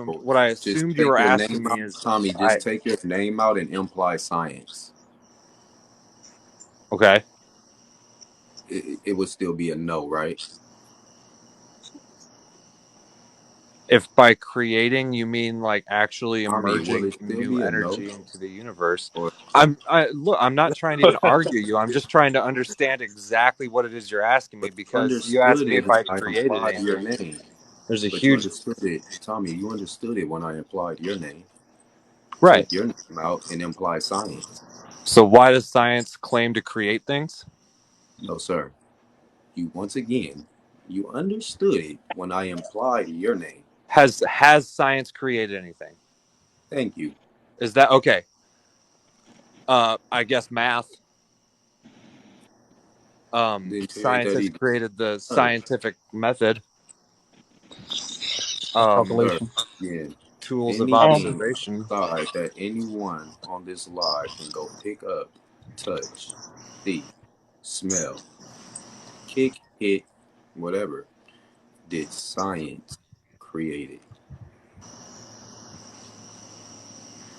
So what I just assumed you take were your asking name me out, is Tommy. Just I take your name out and imply science. okay. It would still be a no, right? If by creating you mean like actually Tommy, will emerging it still new be a no? energy into the universe, Or I look. I'm not trying to even argue you. I'm just trying to understand exactly what it is you're asking me but you because you asked understood me it if when I I created implied your anything. name. There's a But you huge understood it, Tommy. You understood it when I implied your name. right. Take your name out and imply science. So why does science claim to create things? No, sir. You once again, you understood it when I implied your name. Has science created anything? Thank you. Is that okay? I guess math. Didn't create Science that has either. created the Sir, scientific method. Calculation. sir, again, Tools of anything observation. outside that anyone on this live can go pick up, touch, see, smell, kick, hit, whatever, did science create it?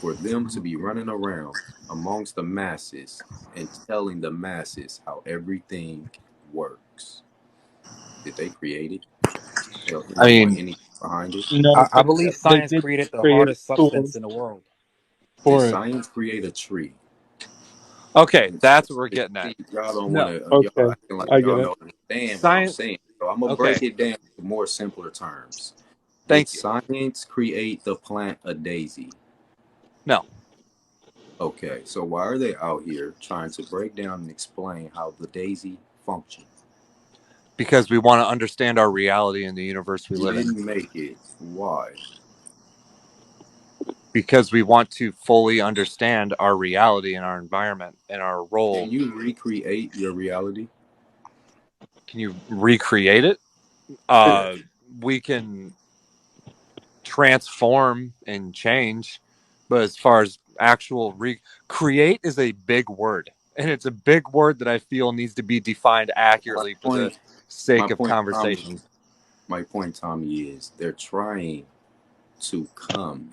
For them to be running around amongst the masses and telling the masses how everything works. Did they create it? Tell I anyone mean, anything behind it? No, I but believe they science did created the create a hardest tool substance in the world. Did for it. science create a tree? Okay, And that's what we're see, getting at. y'all don't want No, to. Y'all Okay, acting like I get y'all it. don't understand what I'm science. saying. So I'm gonna break Okay, it down to more simpler terms. Did thank you. science create the plant a daisy? No, Okay, so why are they out here trying to break down and explain how the daisy functions? because we want to understand our reality in the universe we You live in. didn't make it. Why? Because we want to fully understand our reality and our environment and our role. Can you recreate your reality? Can you recreate it? Yeah. Uh, we can transform and change, but as far as actual create is a big word, and it's a big word that I feel needs to be defined My accurately for the point. My sake of point, Tommy. conversation. My point, Tommy, is they're trying to come